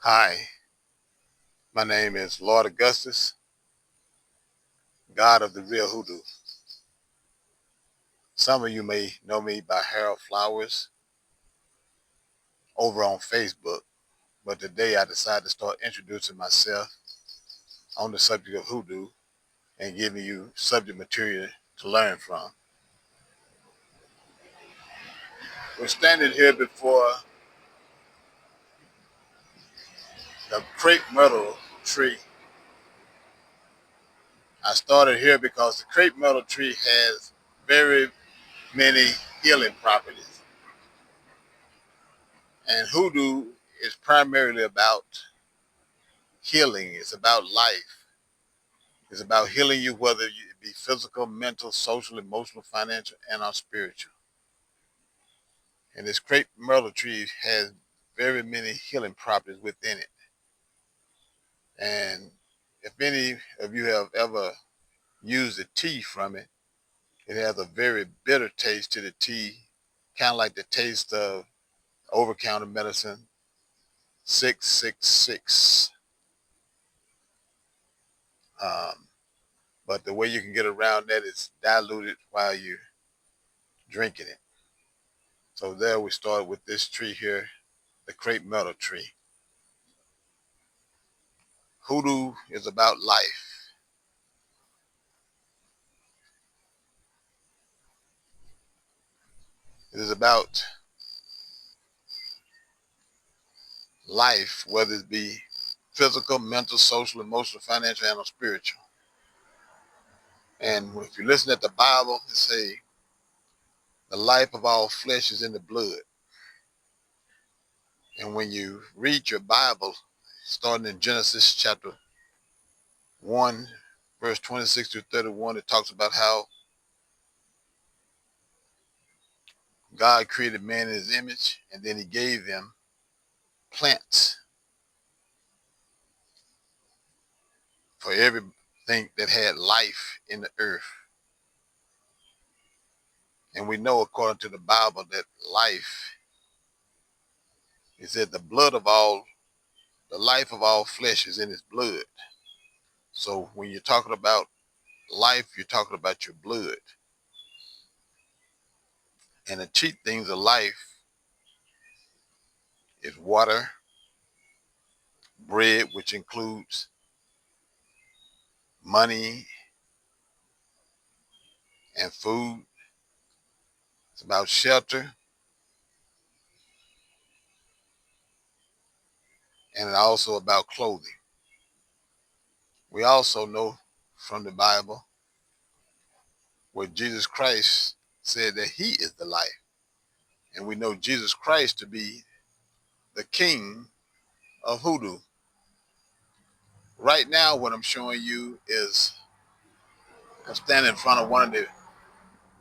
Hi, my name is Lord Augustus, God of the Real Hoodoo. Some of you may know me by Harold Flowers over on Facebook, but today I decided to start introducing myself on the subject of hoodoo and giving you subject material to learn from. We're standing here before the crepe myrtle tree. I started here because the crepe myrtle tree has very many healing properties, and hoodoo is primarily about healing. It's about life. It's about healing you, whether it be physical, mental, social, emotional, financial, and or spiritual. And this crepe myrtle tree has very many healing properties within it. And if any of you have ever used the tea from it, it has a very bitter taste to the tea, kind of like the taste of over-the-counter medicine 666. Um, but the way you can get around that is diluted while you're drinking it. So there we start with this tree here, the crepe myrtle tree. Hoodoo is about life. It is about life, whether it be physical, mental, social, emotional, financial, and or spiritual. And if you listen at the Bible, it say the life of all flesh is in the blood. And when you read your Bible, starting in Genesis chapter 1, verse 26 to 31, it talks about how God created man in his image, and then he gave them plants for everything that had life in the earth. And we know, according to the Bible, that life is that the life of all flesh is in his blood. So when you're talking about life, you're talking about your blood. And the cheap things of life is water, bread, which includes money and food. It's about shelter, and also about clothing. We also know from the Bible where Jesus Christ said that he is the life. And we know Jesus Christ to be the king of hoodoo. Right now, what I'm showing you is I'm standing in front of one of the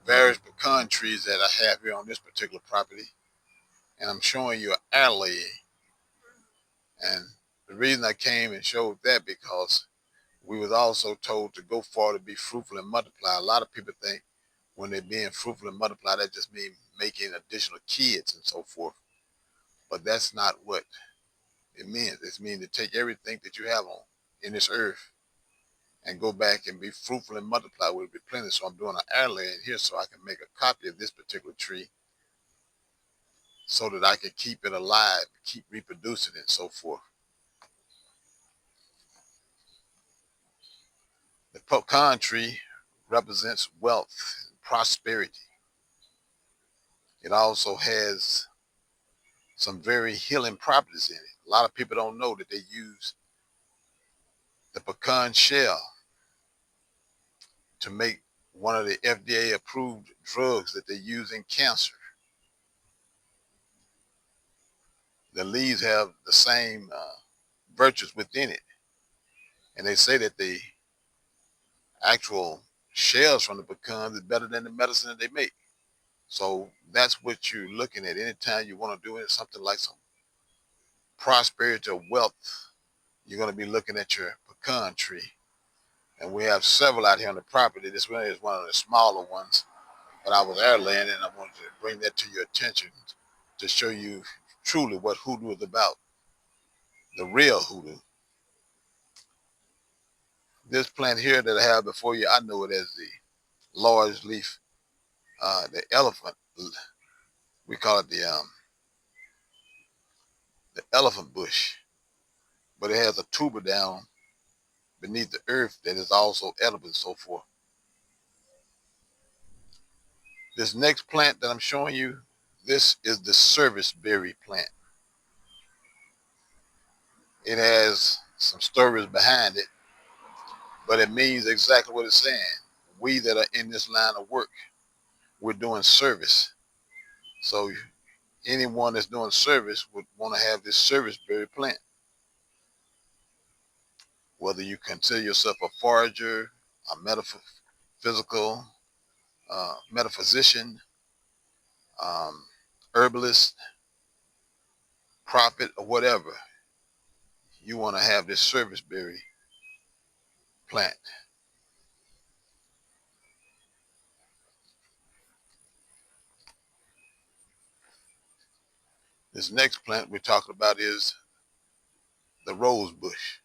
various pecan trees that I have here on this particular property, and I'm showing you an alley. And the reason I came and showed that because we was also told to go forward to be fruitful and multiply. A lot of people think when they're being fruitful and multiply, that just means making additional kids and so forth. But that's not what it means. It means to take everything that you have on in this earth and go back and be fruitful and multiply will be plenty. So I'm doing an alley in here so I can make a copy of this particular tree so that I can keep it alive, keep reproducing it and so forth. The pecan tree represents wealth and prosperity. It also has some very healing properties in it. A lot of people don't know that they use the pecan shell to make one of the FDA approved drugs that they use in cancer. The leaves have the same virtues within it. And they say that the actual shells from the pecans is better than the medicine that they make. So that's what you're looking at. Anytime you want to do it, something like some prosperity or wealth, you're going to be looking at your pecan tree. And we have several out here on the property. This one is one of the smaller ones, but I was airlaying and I wanted to bring that to your attention to show you truly what hoodoo is about. the real hoodoo. This plant here that I have before you, I know it as the large leaf, the elephant. We call it the elephant bush, but it has a tuber down beneath the earth that is also edible and so forth. This next plant that I'm showing you, this is the serviceberry plant. It has some stories behind it, but it means exactly what it's saying. We that are in this line of work, we're doing service. So anyone that's doing service would want to have this serviceberry plant. Whether you consider yourself a forager, a metaphysical, metaphysician, um, herbalist, prophet, or whatever, you want to have this serviceberry plant. This next plant we're talking about is the rose bush.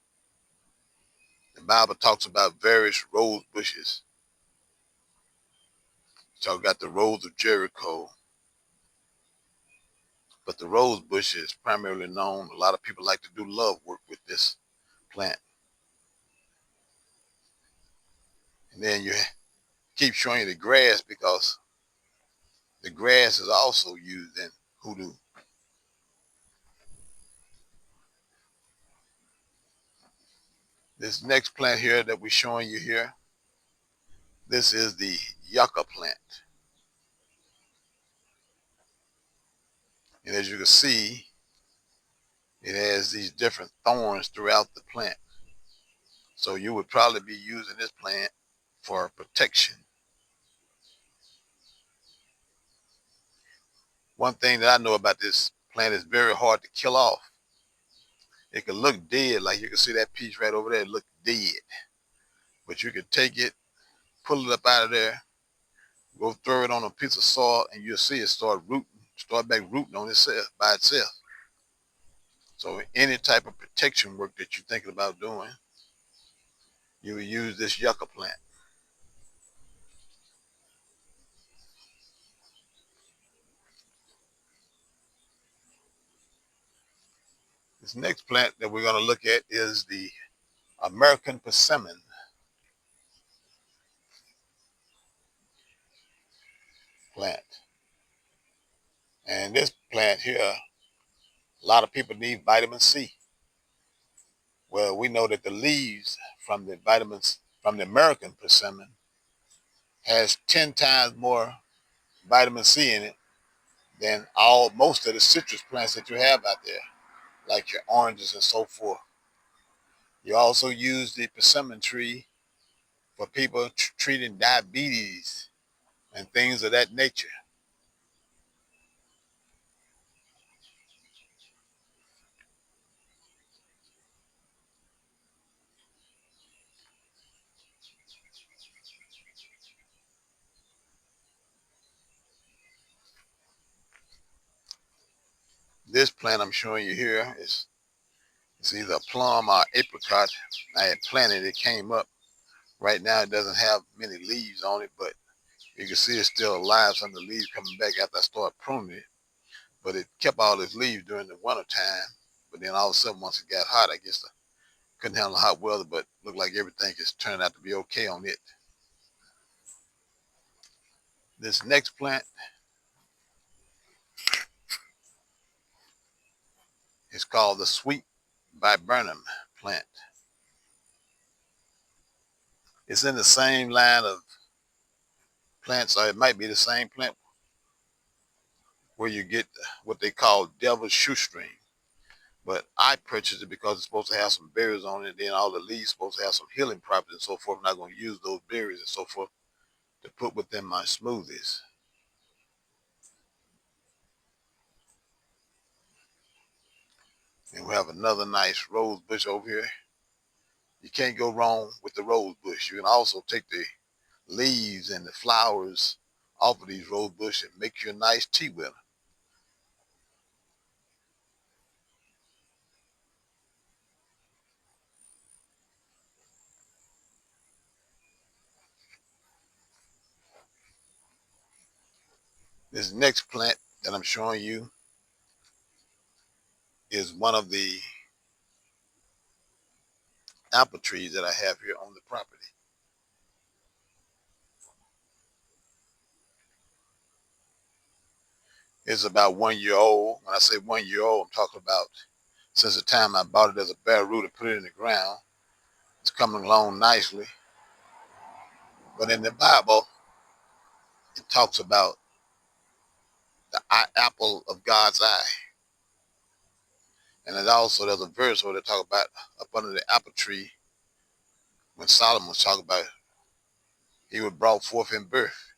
The Bible talks about various rose bushes. So I've got the rose of Jericho, but the rose bush is primarily known. A lot of people like to do love work with this plant. And then you keep showing you the grass because the grass is also used in hoodoo. This next plant here that we're showing you here, this is the yucca plant. And as you can see, it has these different thorns throughout the plant. So you would probably be using this plant for protection. One thing that I know about this plant is very hard to kill off. It can look dead, like you can see that piece right over there, it look dead. But you can take it, pull it up out of there, go throw it on a piece of soil, and you'll see it start back rooting on itself by itself. So any type of protection work that you're thinking about doing, you will use this yucca plant. This next plant that we're going to look at is the American persimmon plant. And this plant here, a lot of people need vitamin C. Well, we know that the leaves from the vitamins from the American persimmon has 10 times more vitamin C in it than most of the citrus plants that you have out there, like your oranges and so forth. You also use the persimmon tree for people treating diabetes and things of that nature. This plant I'm showing you here is it's either a plum or apricot. I had planted it, came up. Right now it doesn't have many leaves on it, but you can see it's still alive. Some of the leaves coming back after I started pruning it. But it kept all its leaves during the winter time. But then all of a sudden, once it got hot, I guess I couldn't handle the hot weather, but looked like everything is turning out to be okay on it. This next plant is called the sweet viburnum plant. It's in the same line of plants, or it might be the same plant where you get what they call devil's shoestring. But I purchased it because it's supposed to have some berries on it, and then all the leaves supposed to have some healing properties and so forth. I'm not going to use those berries and so forth to put within my smoothies. And we have another nice rose bush over here. You can't go wrong with the rose bush. You can also take the leaves and the flowers off of these rose bushes and make you a nice tea with them. This next plant that I'm showing you is one of the apple trees that I have here on the property. It's about 1 year old. When I say 1 year old, I'm talking about since the time I bought it as a bare root and put it in the ground. It's coming along nicely. But in the Bible, it talks about the apple of God's eye. And it also, there's a verse where they talk about up under the apple tree, when Solomon was talking about he was brought forth in birth.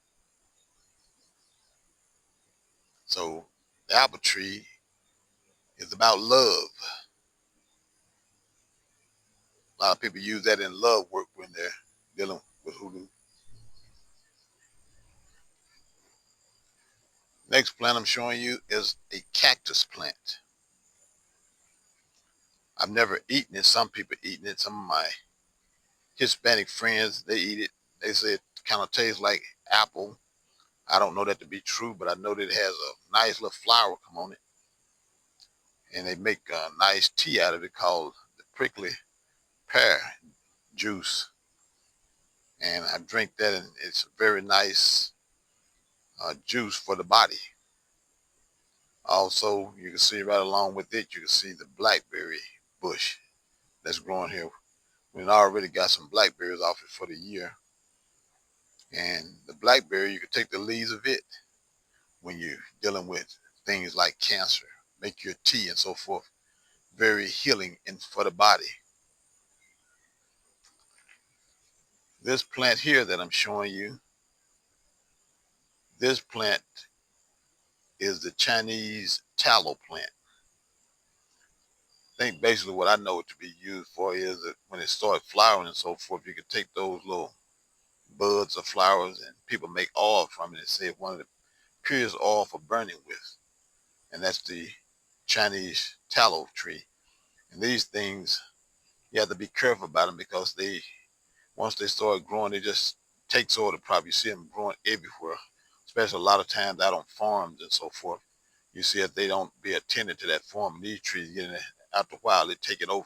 So the apple tree is about love. A lot of people use that in love work when they're dealing with hoodoo. Next plant I'm showing you is a cactus plant. I've never eaten it. Some people eaten it. Some of my Hispanic friends, they eat it. They say it kind of tastes like apple. I don't know that to be true, but I know that it has a nice little flower come on it. And they make a nice tea out of it called the prickly pear juice. And I drink that, and it's a very nice juice for the body. Also, you can see right along with it, you can see the blackberry bush that's growing here. We've already got some blackberries off it for the year. And the blackberry, you can take the leaves of it when you're dealing with things like cancer, make your tea and so forth. Very healing for the body. This plant here that I'm showing you, this plant is the Chinese tallow plant. I think basically what I know it to be used for is that when it starts flowering and so forth, you can take those little buds or flowers and people make oil from it and say one of the purest oil for burning with. And that's the Chinese tallow tree. And these things, you have to be careful about them because they, once they start growing, they just takes over the property. You see them growing everywhere, especially a lot of times out on farms and so forth. You see that they don't be attended to that farm. These trees, getting after a while, they take it over.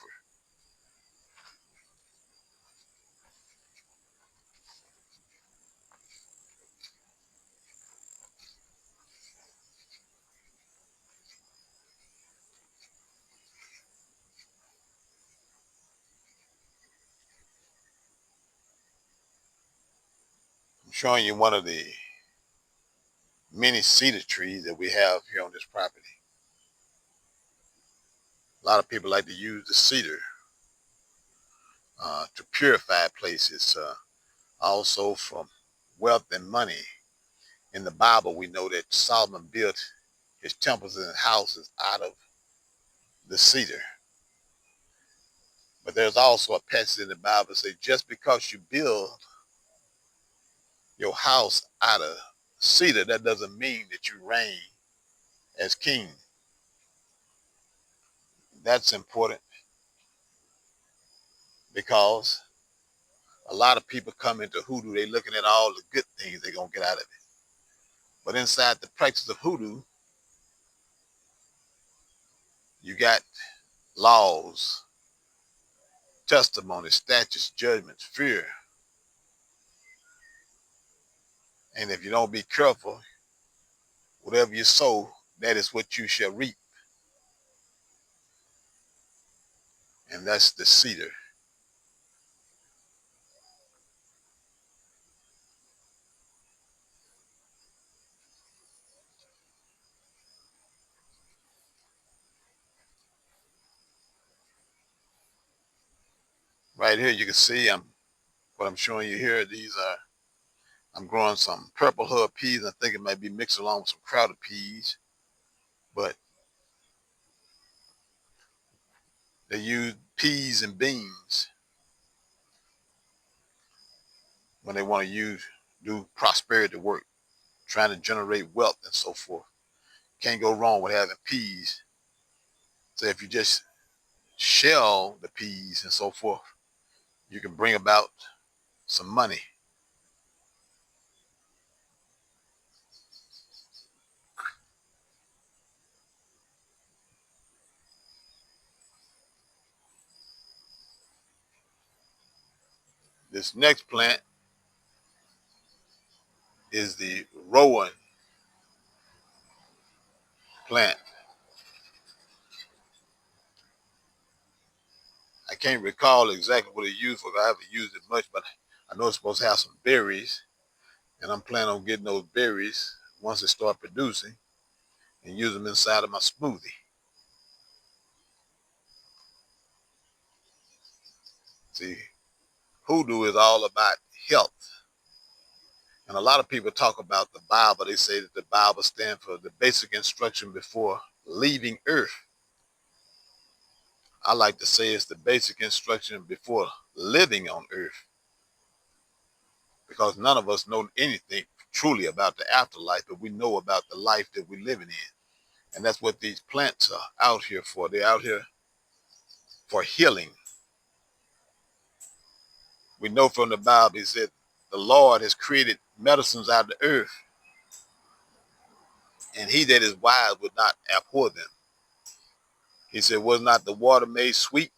I'm showing you one of the many cedar trees that we have here on this property. A lot of people like to use the cedar to purify places, also from wealth and money. In the Bible, we know that Solomon built his temples and houses out of the cedar. But there's also a passage in the Bible that says just because you build your house out of cedar, that doesn't mean that you reign as king. That's important because a lot of people come into hoodoo, they looking at all the good things they're going to get out of it. But inside the practice of hoodoo, you got laws, testimonies, statutes, judgments, fear. And if you don't be careful, whatever you sow, that is what you shall reap. And that's the cedar. Right here, you can see what I'm showing you here. These are, I'm growing some purple hub peas. I think it might be mixed along with some crowded peas, but they use peas and beans when they want to do prosperity work, trying to generate wealth and so forth. Can't go wrong with having peas. So if you just shell the peas and so forth, you can bring about some money. This next plant is the rowan plant. I can't recall exactly what it used for. I haven't used it much, but I know it's supposed to have some berries, and I'm planning on getting those berries once they start producing and use them inside of my smoothie. See, hoodoo is all about health. And a lot of people talk about the Bible. They say that the Bible stands for the basic instruction before leaving earth. I like to say it's the basic instruction before living on earth, because none of us know anything truly about the afterlife, but we know about the life that we're living in. And that's what these plants are out here for. They're out here for healing. We know from the Bible, he said, the Lord has created medicines out of the earth, and he that is wise would not abhor them. He said, was not the water made sweet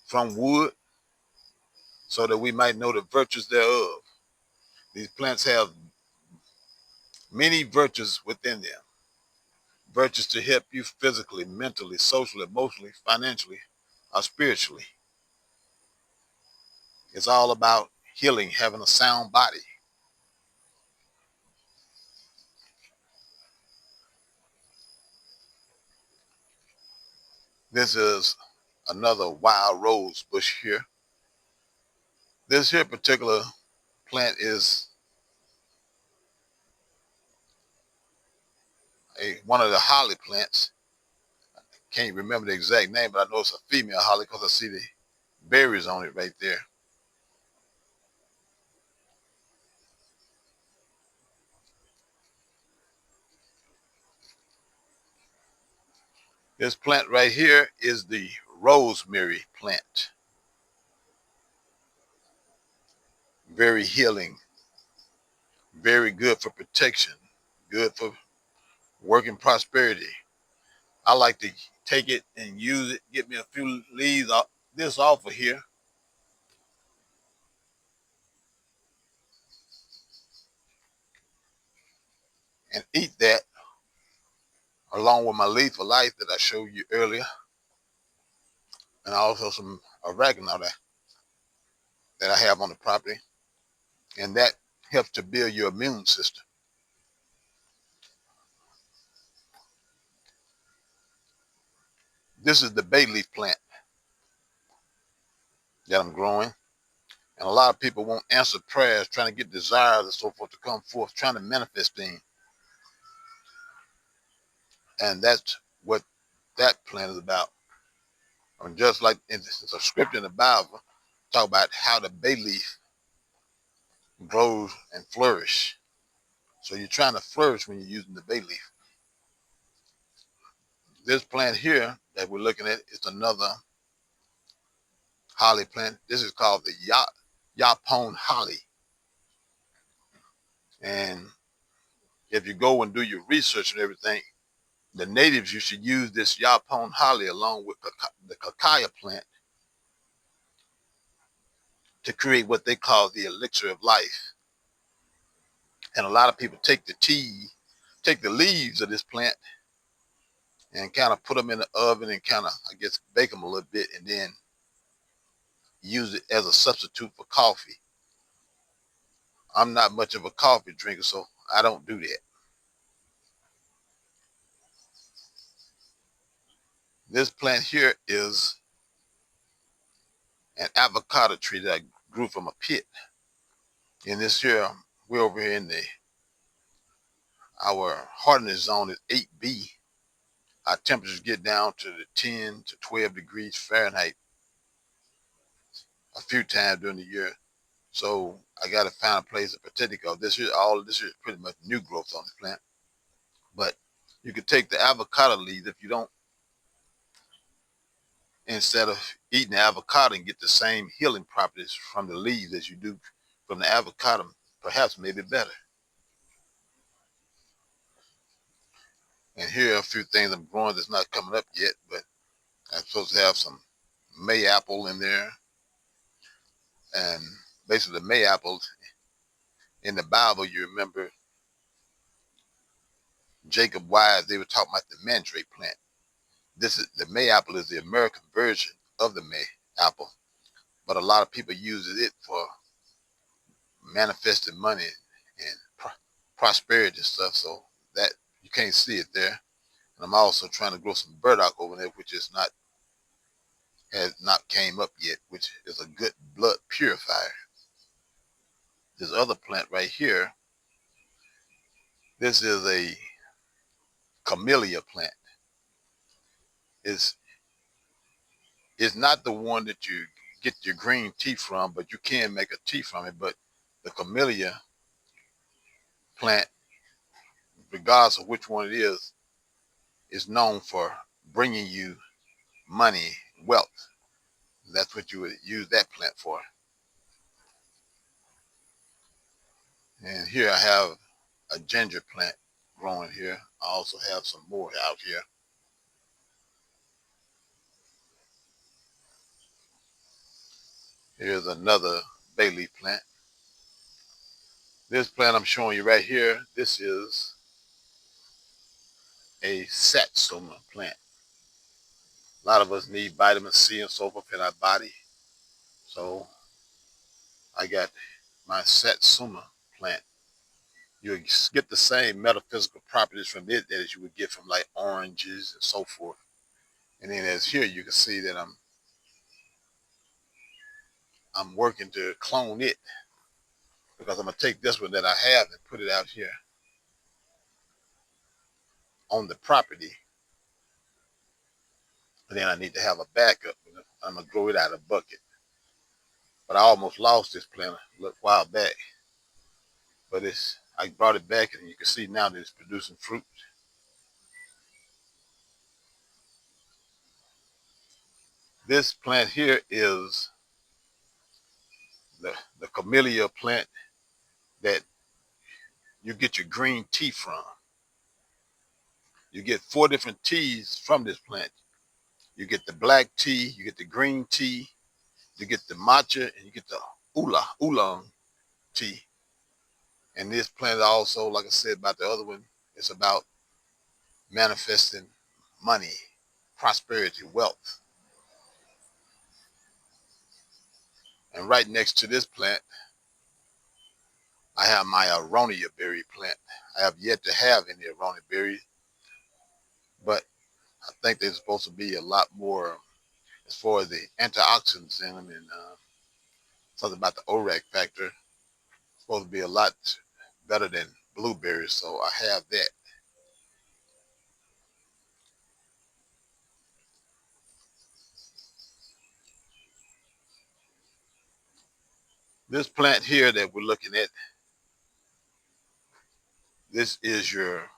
from wood, so that we might know the virtues thereof? These plants have many virtues within them. Virtues to help you physically, mentally, socially, emotionally, financially, or spiritually. It's all about healing, having a sound body. This is another wild rose bush here. This here particular plant is one of the holly plants. Can't remember the exact name, but I know it's a female holly because I see the berries on it right there. This plant right here is the rosemary plant. Very healing, very good for protection, good for working prosperity. I like to take it and use it, get me a few leaves off this off of here, and eat that along with my leaf of life that I showed you earlier, and also some oregano that I have on the property, and that helps to build your immune system. This is the bay leaf plant that I'm growing, and a lot of people want answered prayers, trying to get desires and so forth to come forth, trying to manifest things, and that's what that plant is about. And just like it's a scripture in the Bible, talk about how the bay leaf grows and flourish. So you're trying to flourish when you're using the bay leaf. This plant here that we're looking at is another holly plant. This is called the yapone holly. And if you go and do your research and everything, the natives used to use this yapone holly along with the cacao plant to create what they call the elixir of life. And a lot of people take the leaves of this plant and kind of put them in the oven and kind of, I guess, bake them a little bit and then use it as a substitute for coffee. I'm not much of a coffee drinker, so I don't do that. This plant here is an avocado tree that I grew from a pit. And this here, we're over here in our hardness zone is 8B. Our temperatures get down to the 10 to 12 degrees Fahrenheit a few times during the year. So I got to find a place to protect it, because all of this is pretty much new growth on the plant. But you could take the avocado leaves if you don't, instead of eating the avocado, and get the same healing properties from the leaves as you do from the avocado, perhaps maybe better. And here are a few things I'm growing that's not coming up yet, but I'm supposed to have some May apple in there. And basically the May apple in the Bible, you remember Jacob wives, they were talking about the mandrake plant. This is the May apple is the American version of the May apple, but a lot of people use it for manifesting money and prosperity and stuff. So that you can't see it there. And I'm also trying to grow some burdock over there, which is not has not came up yet, which is a good blood purifier. This other plant right here, this is a camellia plant. It's not the one that you get your green tea from, but you can make a tea from it. But the camellia plant, regardless of which one it is known for bringing you money, wealth. That's what you would use that plant for. And here I have a ginger plant growing here. I also have some more out here. Here's another bay leaf plant. This plant I'm showing you right here, this is a satsuma plant. A lot of us need vitamin C and so forth in our body. So I got my satsuma plant. You get the same metaphysical properties from it as you would get from like oranges and so forth. And then as here you can see that I'm working to clone it, because I'm gonna take this one that I have and put it out here on the property. And then I need to have a backup. I'm gonna grow it out of a bucket. But I almost lost this plant a little while back. But I brought it back, and you can see now that it's producing fruit. This plant here is the camellia plant that you get your green tea from. You get 4 different teas from this plant. You get the black tea, you get the green tea, you get the matcha, and you get the oolong tea. And this plant also, like I said about the other one, it's about manifesting money, prosperity, wealth. And right next to this plant, I have my aronia berry plant. I have yet to have any aronia berries, but I think there's supposed to be a lot more as far as the antioxidants in them, and something about the ORAC factor. It's supposed to be a lot better than blueberries, so I have that. This plant here that we're looking at, this is your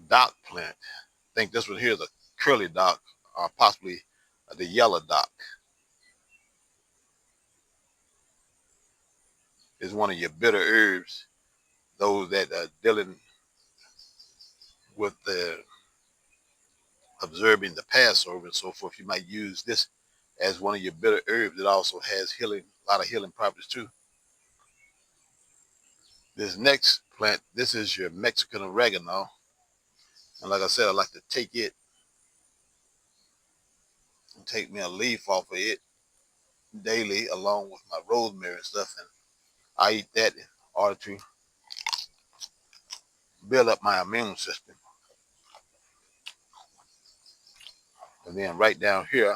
dock plant. I think this one here is a curly dock, or possibly the yellow dock. It's one of your bitter herbs. Those that are dealing with the observing the Passover and so forth, you might use this as one of your bitter herbs. It also has healing, a lot of healing properties too. This next plant, this is your Mexican oregano. And like I said, I like to take it and take me a leaf off of it daily along with my rosemary and stuff. And I eat that in order to build up my immune system. And then right down here,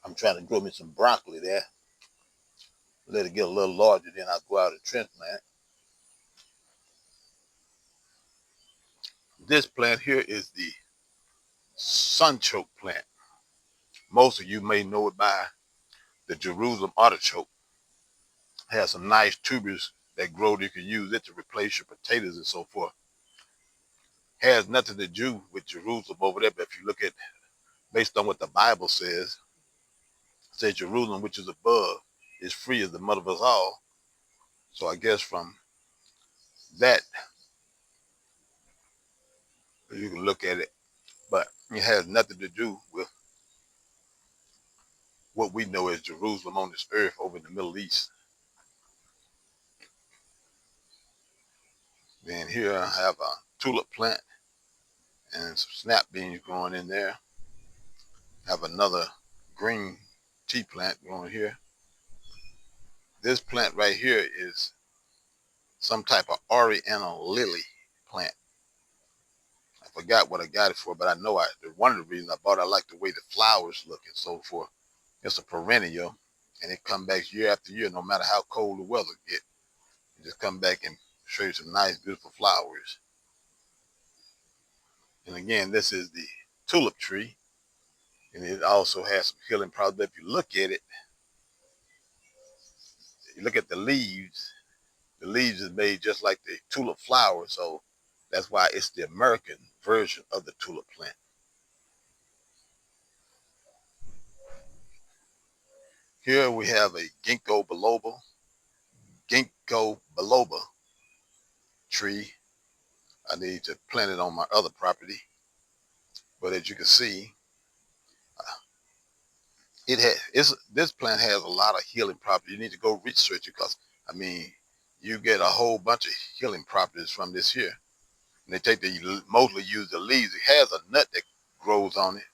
I'm trying to grow me some broccoli there. Let it get a little larger, then I'll go out and transplant. This plant here is the sunchoke plant. Most of you may know it by the Jerusalem artichoke. It has some nice tubers that grow. You can use it to replace your potatoes and so forth. It has nothing to do with Jerusalem over there, but if you look at, based on what the Bible says, it says Jerusalem, which is above, is free as the mother of us all. So I guess from that, you can look at it. but it has nothing to do with what we know as Jerusalem on this earth over in the Middle East. Then here I have a tulip plant and some snap beans growing in there. I have another green tea plant growing here. This plant right here is some type of oriental lily plant. I forgot what I got it for, but I know one of the reasons I bought it, I like the way the flowers look and so forth. It's a perennial, and it comes back year after year, no matter how cold the weather gets. It just come back and show you some nice, beautiful flowers. And again, this is the tulip tree, and it also has some healing properties. But if you look at it, you look at the leaves is made just like the tulip flower, so that's why it's the American version of the tulip plant. Here we have a ginkgo biloba tree. I need to plant it on my other property, but as you can see, this plant has a lot of healing properties. You need to go research it because I mean, you get a whole bunch of healing properties from this here. And they mostly use the leaves. It has a nut that grows on it,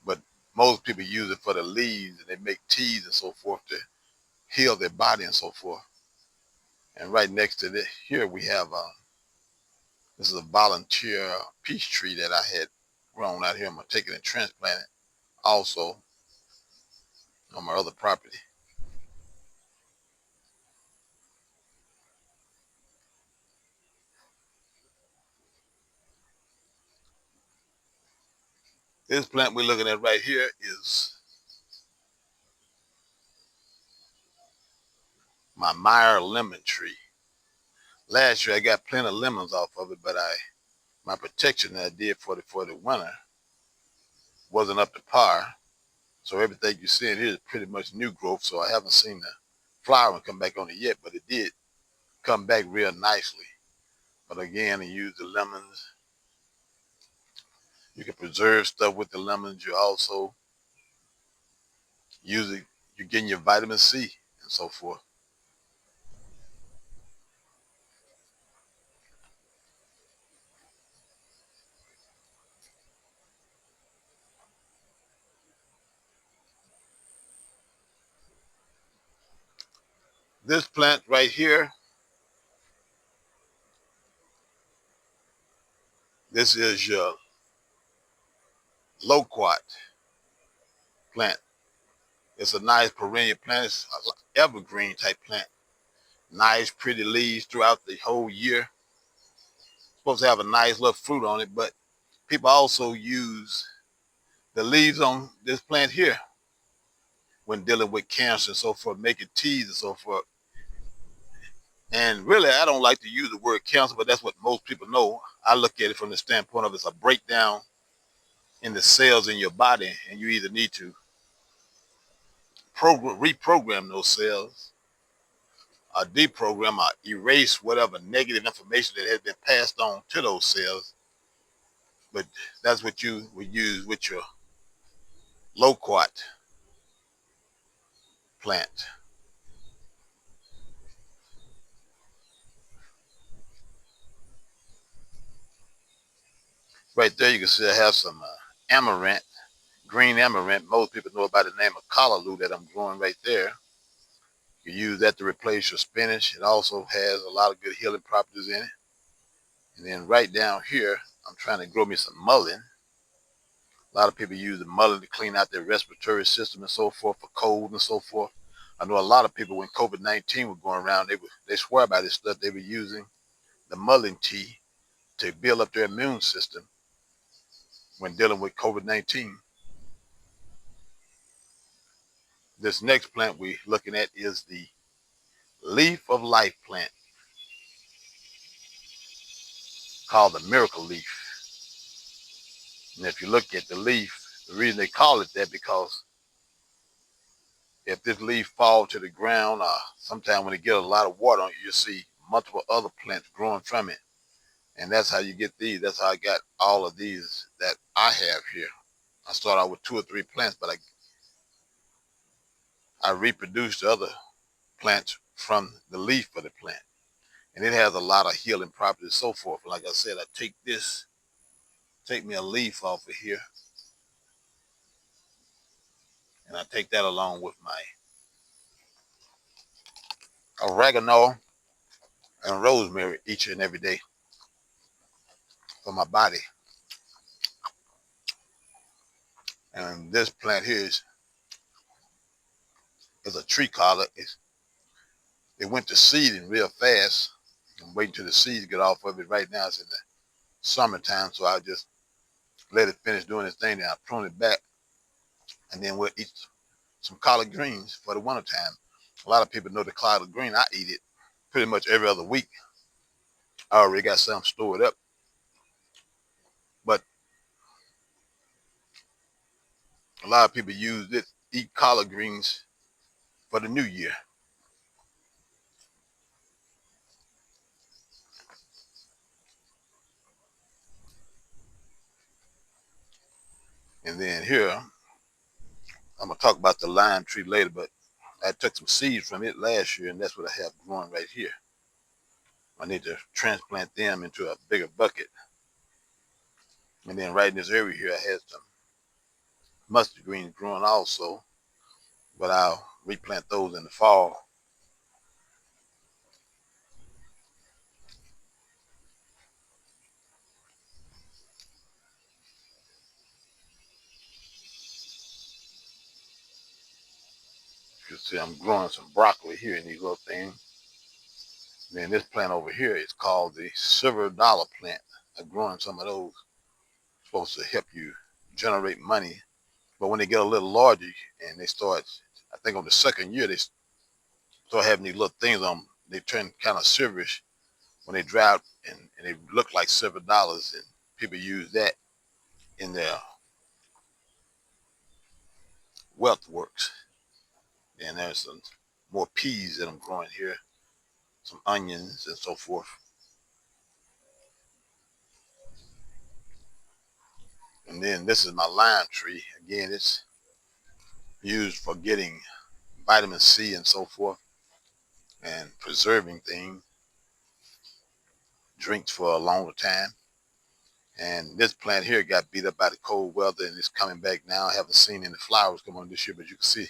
but most people use it for the leaves, and they make teas and so forth to heal their body and so forth. And right next to this, here we have this is a volunteer peach tree that I had grown out here. I'm gonna take it and transplant it also on my other property. This plant we're looking at right here is my Meyer lemon tree. Last year I got plenty of lemons off of it, but my protection that I did for the winter wasn't up to par. So everything you see in here is pretty much new growth. So I haven't seen the flowering come back on it yet, but it did come back real nicely. But again, you use the lemons. You can preserve stuff with the lemons. You also use it. You're getting your vitamin C and so forth. This plant right here, this is your loquat plant. It's a nice perennial plant. It's an evergreen type plant. Nice, pretty leaves throughout the whole year. Supposed to have a nice little fruit on it, but people also use the leaves on this plant here when dealing with cancer and so forth, making teas and so forth. And really, I don't like to use the word cancer, but that's what most people know. I look at it from the standpoint of it's a breakdown in the cells in your body, and you either need to reprogram those cells, or deprogram or erase whatever negative information that has been passed on to those cells. But that's what you would use with your loquat plant. Right there, you can see I have some amaranth, green amaranth. Most people know by the name of callaloo that I'm growing right there. You use that to replace your spinach. It also has a lot of good healing properties in it. And then right down here, I'm trying to grow me some mullein. A lot of people use the mullein to clean out their respiratory system and so forth for cold and so forth. I know a lot of people when COVID-19 was going around, they swear by this stuff. They were using the mullein tea to build up their immune system when dealing with COVID-19. This next plant we're looking at is the leaf of life plant called the miracle leaf. And if you look at the leaf, the reason they call it that because if this leaf falls to the ground, sometime when it gets a lot of water on it, you'll see multiple other plants growing from it. And that's how you get these. That's how I got all of these that I have here. I start out with 2 or 3 plants, but I reproduced the other plants from the leaf of the plant. And it has a lot of healing properties and so forth. Like I said, I take me a leaf off of here, and I take that along with my oregano and rosemary each and every day for my body. And this plant here is a tree collar. It went to seeding real fast. I'm waiting till the seeds get off of it. Right now it's in the summertime, so I'll just let it finish doing its thing, then I'll prune it back, and then we'll eat some collard greens for the wintertime. A lot of people know the collard green. I eat it pretty much every other week. I already got some stored up, but a lot of people eat collard greens for the new year. And then here, I'm going to talk about the lime tree later, but I took some seeds from it last year, and that's what I have growing right here. I need to transplant them into a bigger bucket. And then right in this area here, I had some mustard greens growing also, but I'll replant those in the fall. You can see I'm growing some broccoli here in these little things. And then this plant over here is called the silver dollar plant. I'm growing some of those. It's supposed to help you generate money. But when they get a little larger and they start, I think on the second year, they start having these little things on them. They turn kind of silverish when they dry out, and they look like silver dollars. And people use that in their wealth works. And there's some more peas that I'm growing here, some onions and so forth. And then this is my lime tree. Again, it's used for getting vitamin C and so forth, and preserving things, drinks for a longer time. And this plant here got beat up by the cold weather, and it's coming back now. I haven't seen any flowers come on this year, but you can see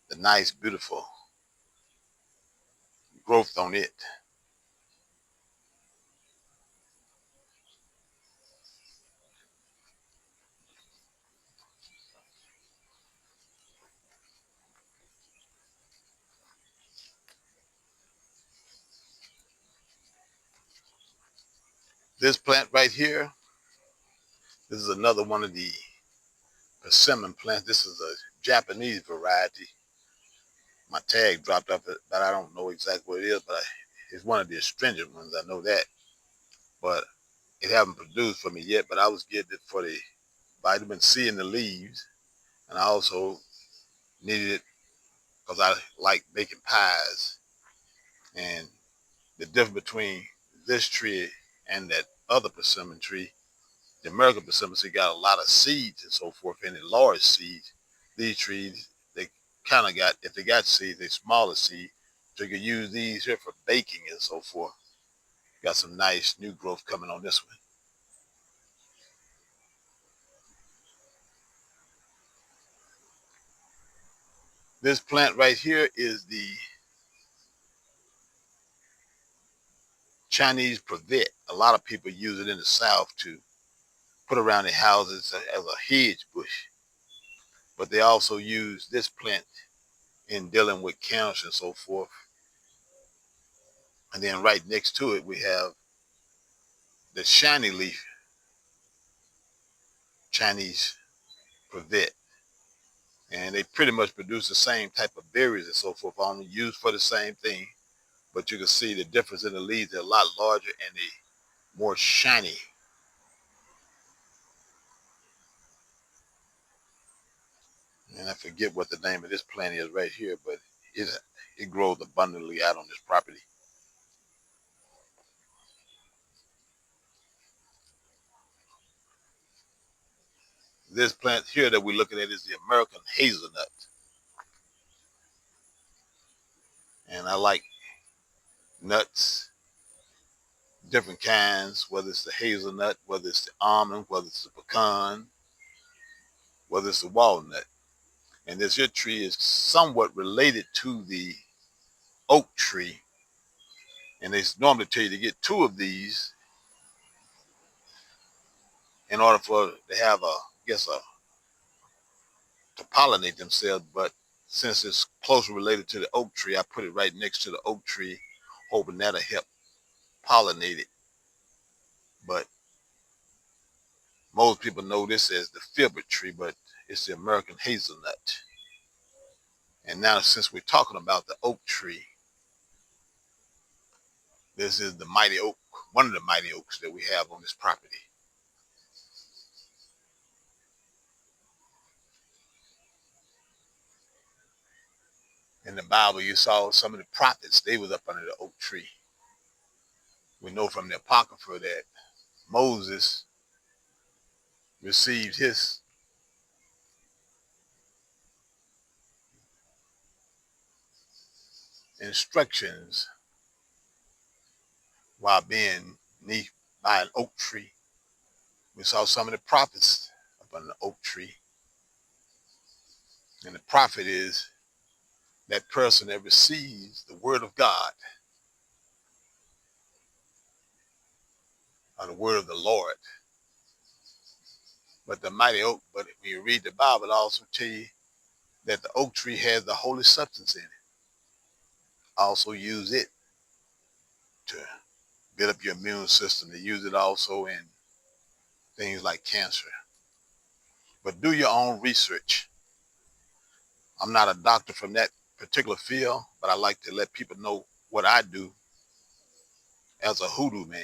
the nice, beautiful growth on it. This plant right here, this is another one of the persimmon plants. This is a Japanese variety. My tag dropped off it, but I don't know exactly what it is, but it's one of the astringent ones. I know that, but it haven't produced for me yet. But I was getting it for the vitamin C in the leaves, and I also needed it because I like making pies. And the difference between this tree and that other persimmon tree, the American persimmon tree got a lot of seeds and so forth, and large seeds. These trees, they kind of got, if they got seeds, they smaller seeds. So you can use these here for baking and so forth. Got some nice new growth coming on this one. This plant right here is the Chinese privet. A lot of people use it in the South to put around their houses as a hedge bush. But they also use this plant in dealing with cancer and so forth. And then right next to it, we have the shiny leaf Chinese privet. And they pretty much produce the same type of berries and so forth, only used for the same thing. But you can see the difference in the leaves. They're a lot larger and they more shiny. And I forget what the name of this plant is right here, but it grows abundantly out on this property. This plant here that we're looking at is the American hazelnut. And I like nuts, different kinds, whether it's the hazelnut, whether it's the almond, whether it's the pecan, whether it's the walnut. And this here tree is somewhat related to the oak tree. And they normally tell you to get 2 of these in order for to have to pollinate themselves. But since it's closely related to the oak tree, I put it right next to the oak tree, hoping that'll help pollinate it. But most people know this as the filbert tree, but it's the American hazelnut. And now since we're talking about the oak tree, this is the mighty oak, one of the mighty oaks that we have on this property. In the Bible, you saw some of the prophets, they was up under the oak tree. We know from the Apocrypha that Moses received his instructions while being beneath by an oak tree. We saw some of the prophets up under the oak tree. And the prophet is that person that receives the word of God or the word of the Lord. But the mighty oak, but when you read the Bible, it also tell you that the oak tree has the holy substance in it. Also use it to build up your immune system. They use it also in things like cancer. But do your own research. I'm not a doctor from that particular field, but I like to let people know what I do as a hoodoo man.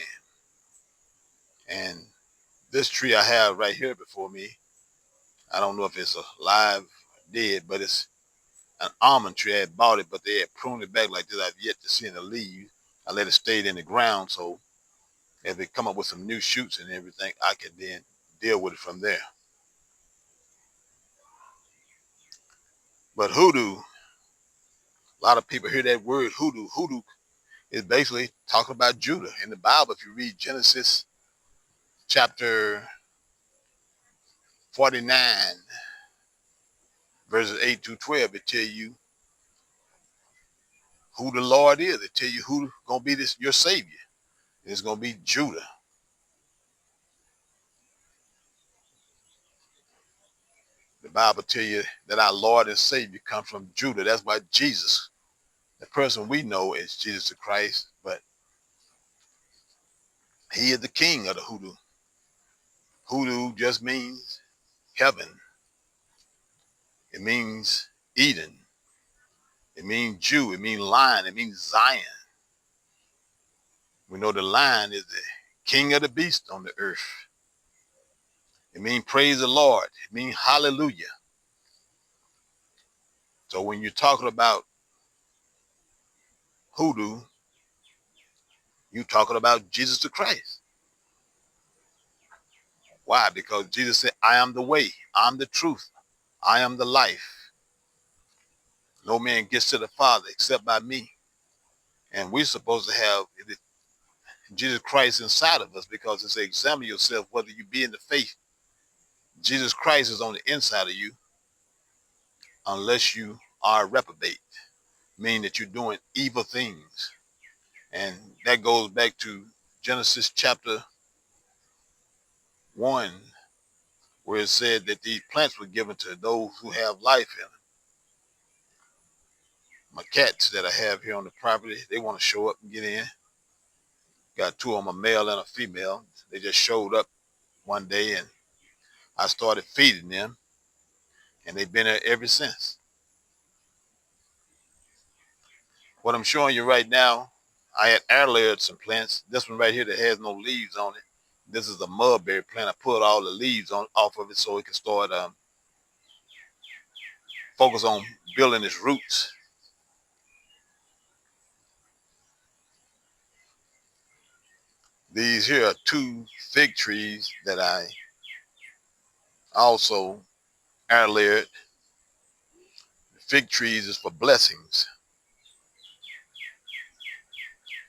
And this tree I have right here before me, I don't know if it's alive or dead, but it's an almond tree. I had bought it, but they had pruned it back like this. I've yet to see any leaves. I let it stay in the ground, so if they come up with some new shoots and everything, I can then deal with it from there. But hoodoo, a lot of people hear that word hoodoo. Hoodoo is basically talking about Judah. In the Bible, if you read Genesis chapter 49, verses 8 through 12, it tell you who the Lord is. It tell you who's going to be your Savior. It's going to be Judah. The Bible tell you that our Lord and Savior come from Judah. That's why Jesus, the person we know is Jesus Christ, but he is the king of the hoodoo. Hoodoo just means heaven. It means Eden. It means Jew. It means lion. It means Zion. We know the lion is the king of the beast on the earth. It means praise the Lord. It means hallelujah. So when you're talking about hoodoo, you're talking about Jesus the Christ. Why? Because Jesus said, I am the way, I'm the truth, I am the life. No man gets to the Father except by me. And we're supposed to have Jesus Christ inside of us, because it says, examine yourself whether you be in the faith. Jesus Christ is on the inside of you unless you are a reprobate, meaning that you're doing evil things. And that goes back to Genesis chapter 1, where it said that these plants were given to those who have life in them. My cats that I have here on the property, they want to show up and get in. Got 2 of them, a male and a female. They just showed up one day and I started feeding them, and they've been there ever since. What I'm showing you right now, I had air layered some plants. This one right here that has no leaves on it, this is a mulberry plant. I pulled all the leaves off of it so it can start focus on building its roots. These here are 2 fig trees that I Also, air layered. Fig trees is for blessings,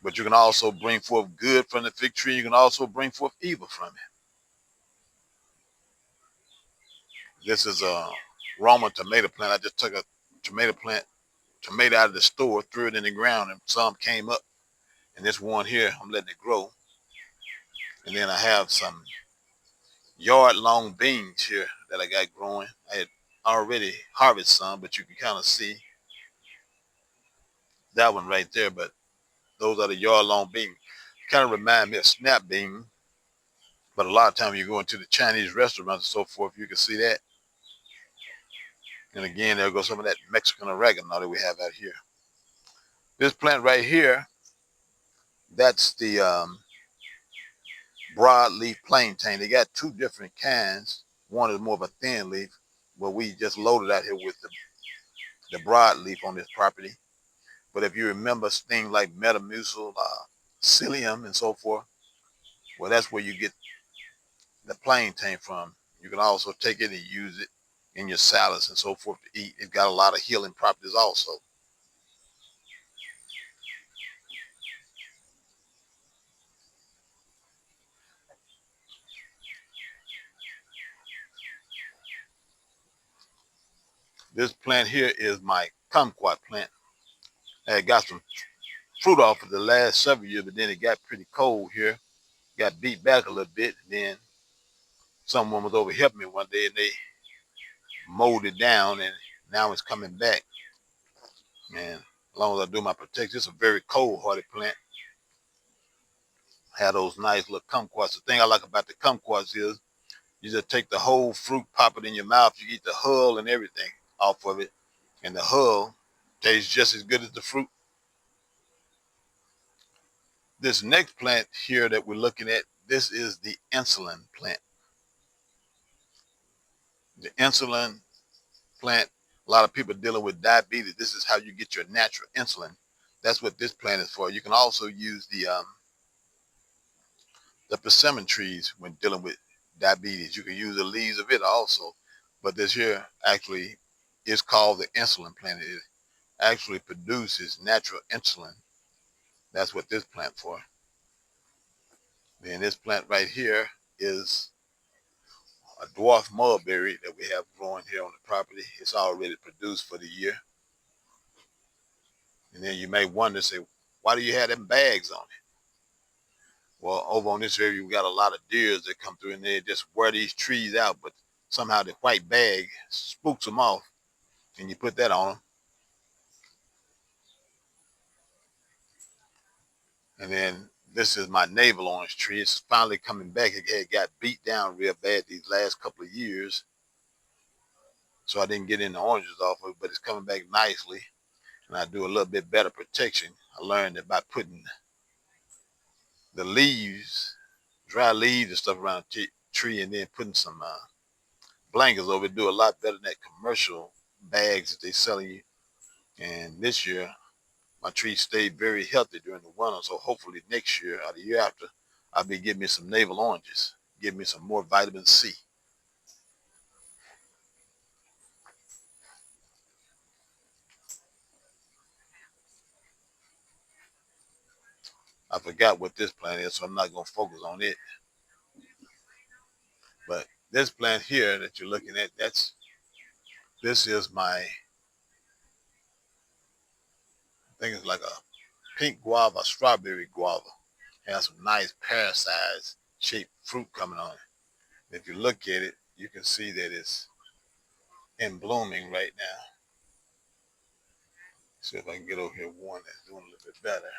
but you can also bring forth good from the fig tree. You can also bring forth evil from it. This is a Roma tomato plant. I just took a tomato out of the store, threw it in the ground, and some came up. And this one here, I'm letting it grow. And then I have some yard-long beans here that I got growing. I had already harvested some, but you can kind of see that one right there. But those are the yard-long beans. Kind of remind me of snap bean. But a lot of times you go into the Chinese restaurants and so forth, you can see that. And again, there goes some of that Mexican oregano that we have out here. This plant right here, that's the broadleaf plantain. They got two different kinds. One is more of a thin leaf, but we just loaded out here with the broadleaf on this property. But if you remember things like metamucil, psyllium, and so forth, well, that's where you get the plantain from. You can also take it and use it in your salads and so forth to eat. It's got a lot of healing properties also. This plant here is my kumquat plant. I got some fruit off of the last several years, but then it got pretty cold here. Got beat back a little bit. Then someone was over helping me one day and they mowed it down and now it's coming back. And as long as I do my protection, it's a very cold-hardy plant. Have those nice little kumquats. The thing I like about the kumquats is you just take the whole fruit, pop it in your mouth. You eat the hull and everything off of it. And the hull tastes just as good as the fruit. This next plant here that we're looking at, this is the insulin plant. The insulin plant, a lot of people dealing with diabetes. This is how you get your natural insulin. That's what this plant is for. You can also use the persimmon trees when dealing with diabetes. You can use the leaves of it also. But this here actually is called the insulin plant. It actually produces natural insulin. That's what this plant for. Then this plant right here is a dwarf mulberry that we have growing here on the property. It's already produced for the year. And then you may wonder, say, why do you have them bags on it? Well, over on this area, we got a lot of deers that come through and they just wear these trees out, but somehow the white bag spooks them off, and you put that on them. And then this is my navel orange tree. It's finally coming back. It had got beat down real bad these last couple of years, so I didn't get any oranges off of it, but it's coming back nicely. And I do a little bit better protection. I learned that by putting the leaves, dry leaves and stuff around the tree, and then putting some blankets over it, do a lot better than that commercial bags that they selling you. And this year, my tree stayed very healthy during the winter. So hopefully next year or the year after, I'll be getting me some navel oranges, give me some more vitamin C. I forgot what this plant is, so I'm not going to focus on it. But this plant here that you're looking at, this is my, I think it's like a pink guava, strawberry guava. It has some nice pear-sized shaped fruit coming on it. If you look at it, you can see that it's in blooming right now. See if I can get over here one that's doing a little bit better.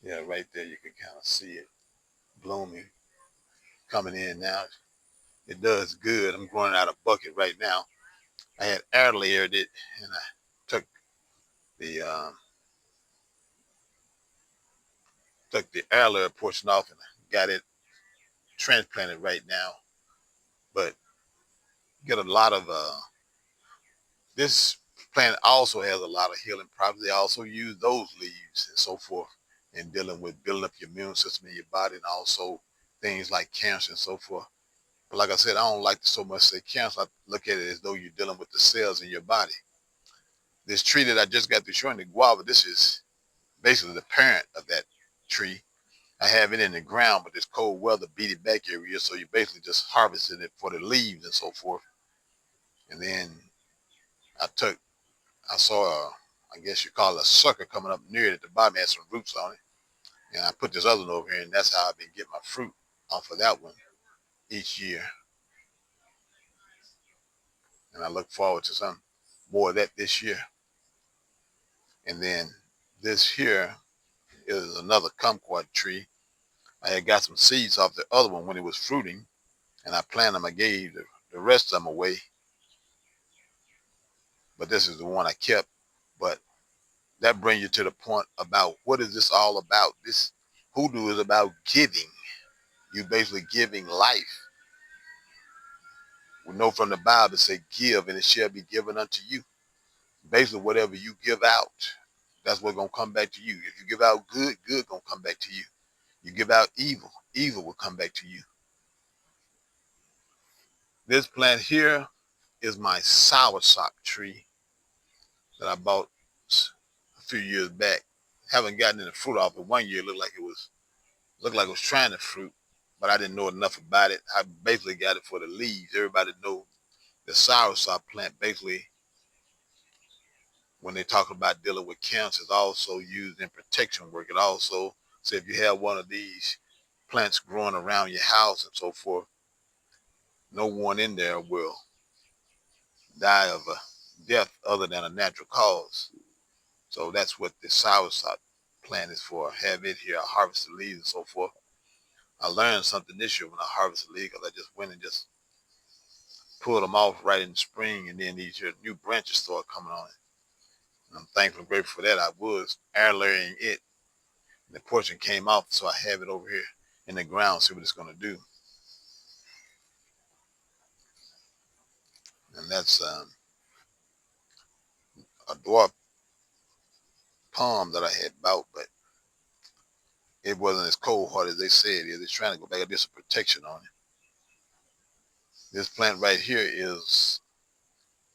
Yeah, right there you can kind of see it blooming, coming in now. It does good. I'm growing out a bucket right now. I had air layered it and I took the air layer portion off and got it transplanted right now. But get a lot of this plant also has a lot of healing properties. They also use those leaves and so forth in dealing with building up your immune system in your body and also things like cancer and so forth. But like I said, I don't like to so much say cancer. I look at it as though you're dealing with the cells in your body. This tree that I just got to showing, the guava, this is basically the parent of that tree. I have it in the ground, but this cold weather beat it back every year, so you basically just harvesting it for the leaves and so forth. And then I saw I guess you call it a sucker coming up near it at the bottom, it had some roots on it. And I put this other one over here, and that's how I've been getting my fruit off of that one each year. And I look forward to some more of that this year. And then this here is another kumquat tree. I had got some seeds off the other one when it was fruiting, and I planted them. I gave the rest of them away, but this is the one I kept. But that brings you to the point about what is this all about? This hoodoo is about giving. You basically giving life. We know from the Bible it say give and it shall be given unto you. Basically whatever you give out, that's what's gonna come back to you. If you give out good, good gonna come back to you. You give out evil, evil will come back to you. This plant here is my soursop tree that I bought a few years back. Haven't gotten any fruit off it. One year it looked like it was trying to fruit, but I didn't know enough about it. I basically got it for the leaves. Everybody know the soursop plant basically, when they talk about dealing with cancer, is also used in protection work. It also says if you have one of these plants growing around your house and so forth, no one in there will die of a death other than a natural cause. So that's what the soursop plant is for. I have it here. I harvest the leaves and so forth. I learned something this year when I harvested the leaves because I just went and just pulled them off right in the spring, and then these new branches started coming on it. And I'm thankful and grateful for that. I was air layering it, and the portion came off, so I have it over here in the ground, see what it's going to do. And that's a dwarf palm that I had bought, but it wasn't as cold hard as they said it is. It's trying to go back. I did some protection on it. This plant right here is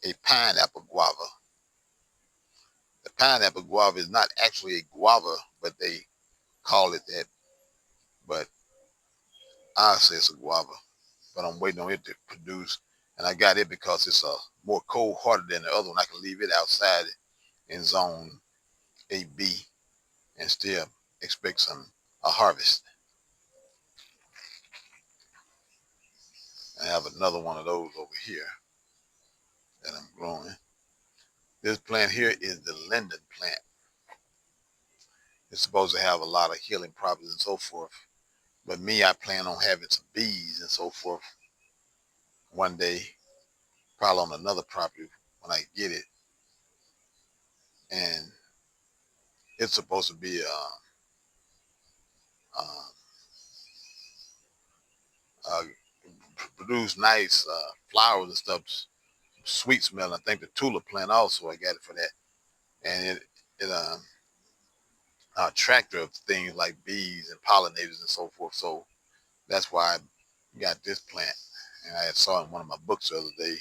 a pineapple guava. The pineapple guava is not actually a guava, but they call it that. But I say it's a guava, but I'm waiting on it to produce. And I got it because it's more cold-hearted than the other one. I can leave it outside in zone 8B and still expect a harvest. I have another one of those over here that I'm growing. This plant here is the linden plant. It's supposed to have a lot of healing properties and so forth. But me, I plan on having some bees and so forth one day, probably on another property when I get it. And it's supposed to be produce nice flowers and stuff, sweet smell. I think the tulip plant also, I got it for that. And it attractor of things like bees and pollinators and so forth. So that's why I got this plant. And I had saw in one of my books the other day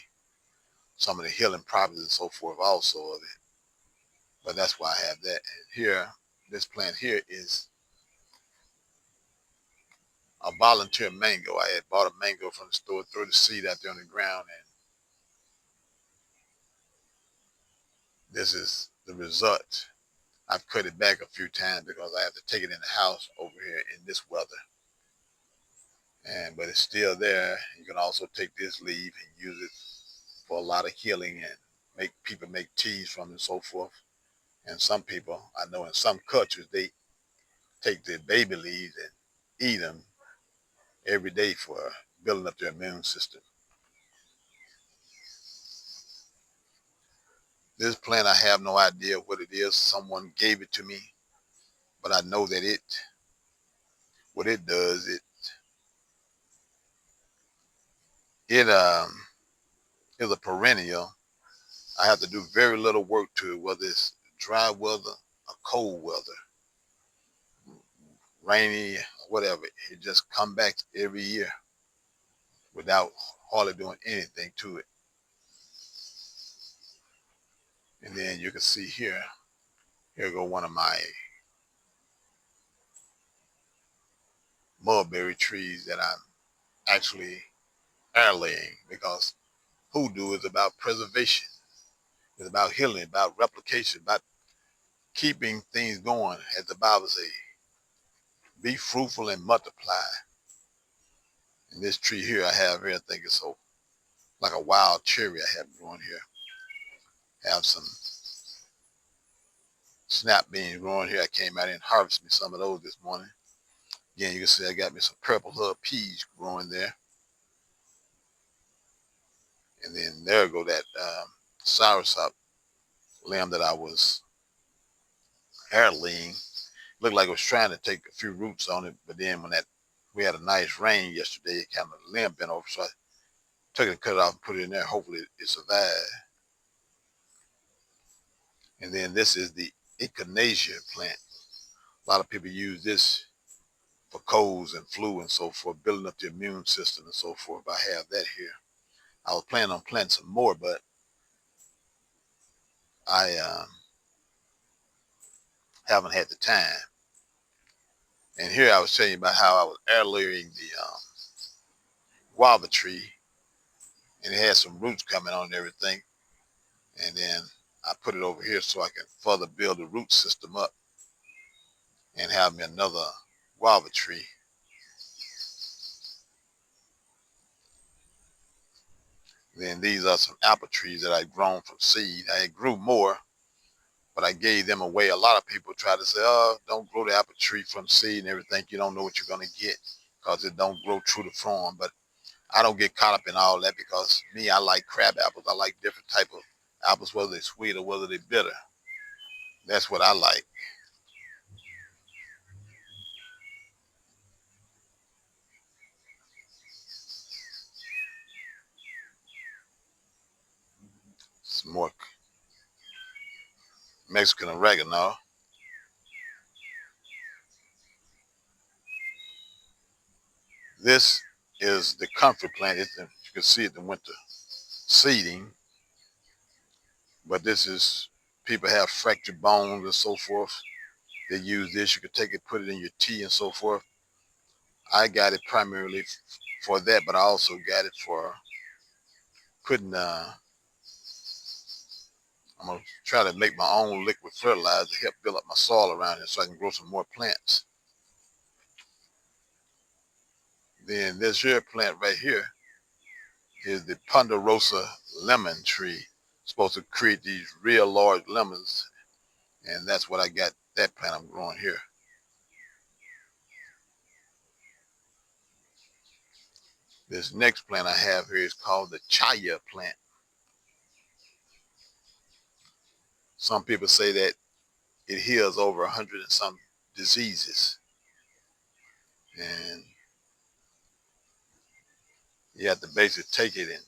some of the healing properties and so forth also of it. But that's why I have that. And here, this plant here is a volunteer mango. I had bought a mango from the store, threw the seed out there on the ground, and this is the result. I've cut it back a few times because I have to take it in the house over here in this weather. But it's still there. You can also take this leaf and use it for a lot of healing and make people make teas from it and so forth. And some people, I know in some cultures, they take the baby leaves and eat them every day for building up their immune system. This plant, I have no idea what it is. Someone gave it to me, but I know that what it does, it is a perennial. I have to do very little work to it, whether it's dry weather or cold weather, rainy, whatever. It just come back every year. without hardly doing anything to it. And then you can see here go one of my mulberry trees that I'm actually air laying, because hoodoo is about preservation. It's about healing, about replication, about keeping things going. As the Bible says, be fruitful and multiply. And this tree here I have here, I think it's so like a wild cherry I have growing here. Have some snap beans growing here. I came out and harvested me some of those this morning. Again, you can see I got me some purple hood peas growing there. And then there go that soursop limb that I was hair laying. Looked like it was trying to take a few roots on it, but then when we had a nice rain yesterday, it kind of the limb bent over, so I took it and cut it off and put it in there. Hopefully it survived. And then this is the echinacea plant. A lot of people use this for colds and flu and so forth, building up the immune system and so forth. I have that here. I was planning on planting some more, but I haven't had the time. And here I was telling you about how I was air layering the guava tree, and it had some roots coming on and everything. And then I put it over here so I can further build the root system up and have me another guava tree. Then these are some apple trees that I've grown from seed. I grew more, but I gave them away. A lot of people try to say, oh, don't grow the apple tree from seed and everything. You don't know what you're going to get because it don't grow true to form. But I don't get caught up in all that, because me, I like crab apples. I like different type of apples, whether they're sweet or whether they're bitter. That's what I like. Some more Mexican oregano. This is the comfort plant. You can see it in winter seeding, but this is, people have fractured bones and so forth. They use this. You can take it, put it in your tea and so forth. I got it primarily for that, but I also got it for putting, I'm going to try to make my own liquid fertilizer to help build up my soil around it so I can grow some more plants. Then this here plant right here is the ponderosa lemon tree. It's supposed to create these real large lemons, and that's what I got, that plant I'm growing here. This next plant I have here is called the chaya plant. Some people say that it heals over 100 and some diseases. And you have to basically take it and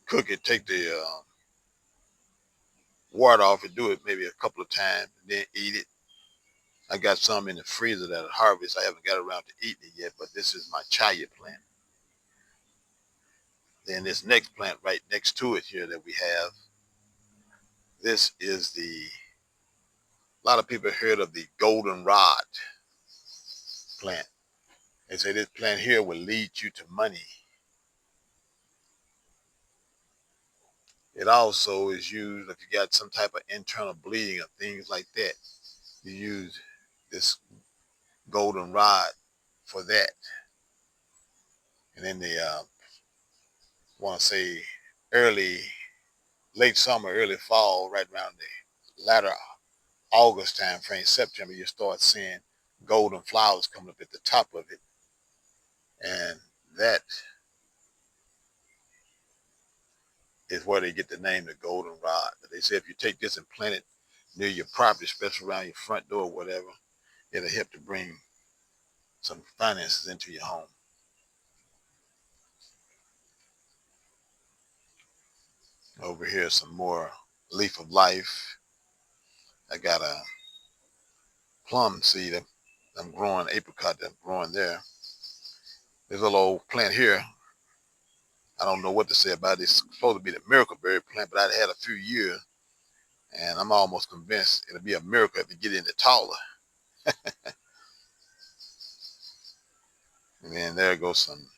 cook it, take the water off and do it maybe a couple of times and then eat it. I got some in the freezer that I harvest. I haven't got around to eating it yet, but this is my chaya plant. Then this next plant right next to it here that we have, this is a lot of people have heard of the goldenrod plant. They say this plant here will lead you to money. It also is used if you got some type of internal bleeding or things like that. You use this goldenrod for that. And then they want to say late summer, early fall, right around the latter August time frame, September, you start seeing golden flowers coming up at the top of it. And that is where they get the name the goldenrod. They say if you take this and plant it near your property, especially around your front door or whatever, it'll help to bring some finances into your home. Over here, some more leaf of life. I got a plum seed I'm growing, apricot that I'm growing there. This little old plant here, I don't know what to say about it. It's supposed to be the miracle berry plant, but I've had a few years, and I'm almost convinced it'll be a miracle if it get any taller. And then there goes some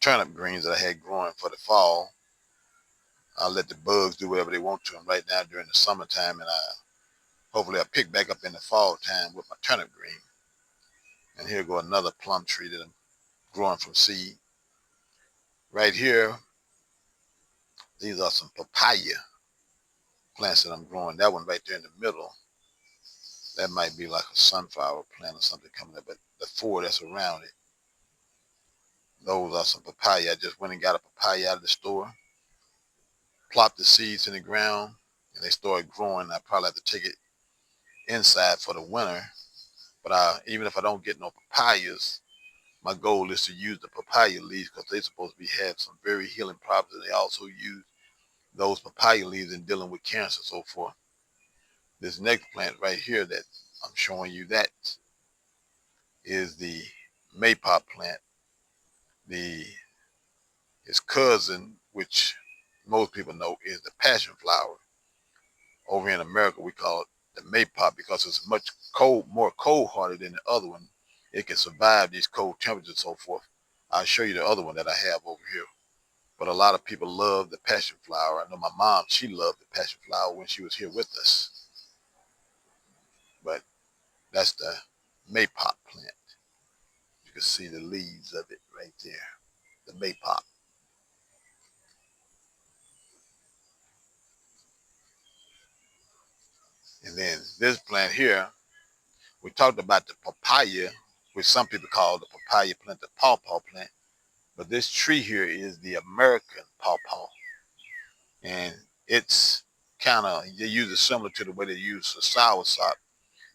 turnip greens that I had growing for the fall. I'll let the bugs do whatever they want to them right now during the summertime, and hopefully I'll pick back up in the fall time with my turnip green. And here go another plum tree that I'm growing from seed. Right here, these are some papaya plants that I'm growing. That one right there in the middle, that might be like a sunflower plant or something coming up, but the four that's around it, those are some papaya. I just went and got a papaya out of the store, plopped the seeds in the ground, and they started growing. I probably have to take it inside for the winter, but even if I don't get no papayas, my goal is to use the papaya leaves because they're supposed to have some very healing properties. They also use those papaya leaves in dealing with cancer and so forth. This next plant right here that I'm showing you, that is the maypop plant. His cousin, which most people know, is the passion flower. Over in America, we call it the maypop because it's much more cold-hearted than the other one. It can survive these cold temperatures and so forth. I'll show you the other one that I have over here. But a lot of people love the passion flower. I know my mom, she loved the passion flower when she was here with us. But that's the maypop plant. You can see the leaves of it right there, the maypop. And then this plant here, we talked about the papaya, which some people call the papaya plant the pawpaw plant. But this tree here is the American pawpaw. And it's kind of, they use it similar to the way they use the soursop.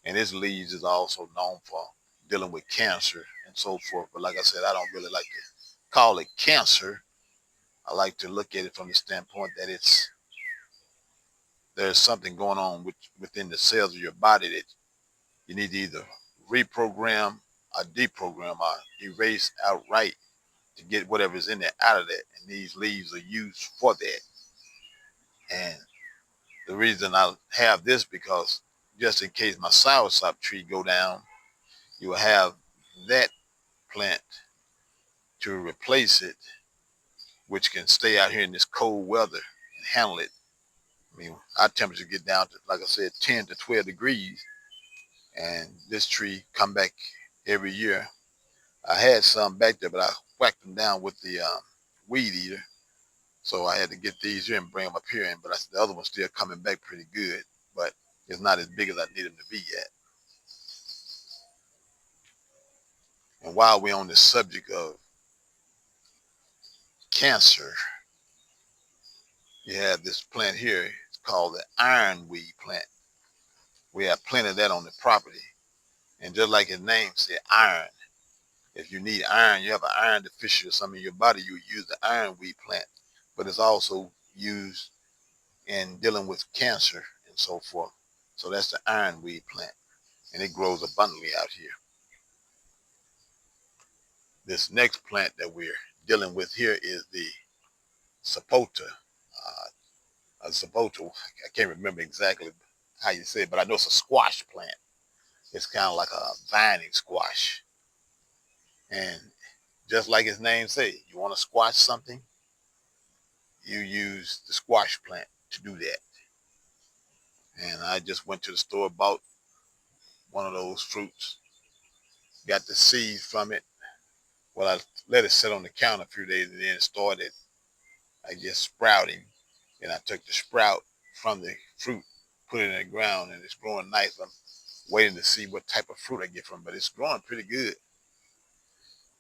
And its leaves is also known for dealing with cancer and so forth. But like I said, I don't really like to call it cancer. I like to look at it from the standpoint that there's something going on within the cells of your body that you need to either reprogram or deprogram or erase outright to get whatever's in there out of that. And these leaves are used for that. And the reason I have this because just in case my soursop tree go down, you will have that plant to replace it, which can stay out here in this cold weather and handle it. I mean, our temperature get down to, like I said, 10 to 12 degrees, and this tree come back every year. I had some back there, but I whacked them down with the weed eater. So I had to get these here and bring them up here. But the other one's still coming back pretty good, but it's not as big as I need them to be yet. And while we're on the subject of cancer, you have this plant here. It's called the ironweed plant. We have plenty of that on the property. And just like his name said, iron. If you need iron, you have an iron deficiency or something in your body, you use the ironweed plant. But it's also used in dealing with cancer and so forth. So that's the ironweed plant. And it grows abundantly out here. This next plant that we're dealing with here is the sapota. Sapota, I can't remember exactly how you say it, but I know it's a squash plant. It's kind of like a vining squash. And just like his name says, you want to squash something, you use the squash plant to do that. And I just went to the store, bought one of those fruits, got the seeds from it. Well, I let it sit on the counter a few days and then it started, I guess, sprouting. And I took the sprout from the fruit, put it in the ground, and it's growing nice. I'm waiting to see what type of fruit I get from it, but it's growing pretty good.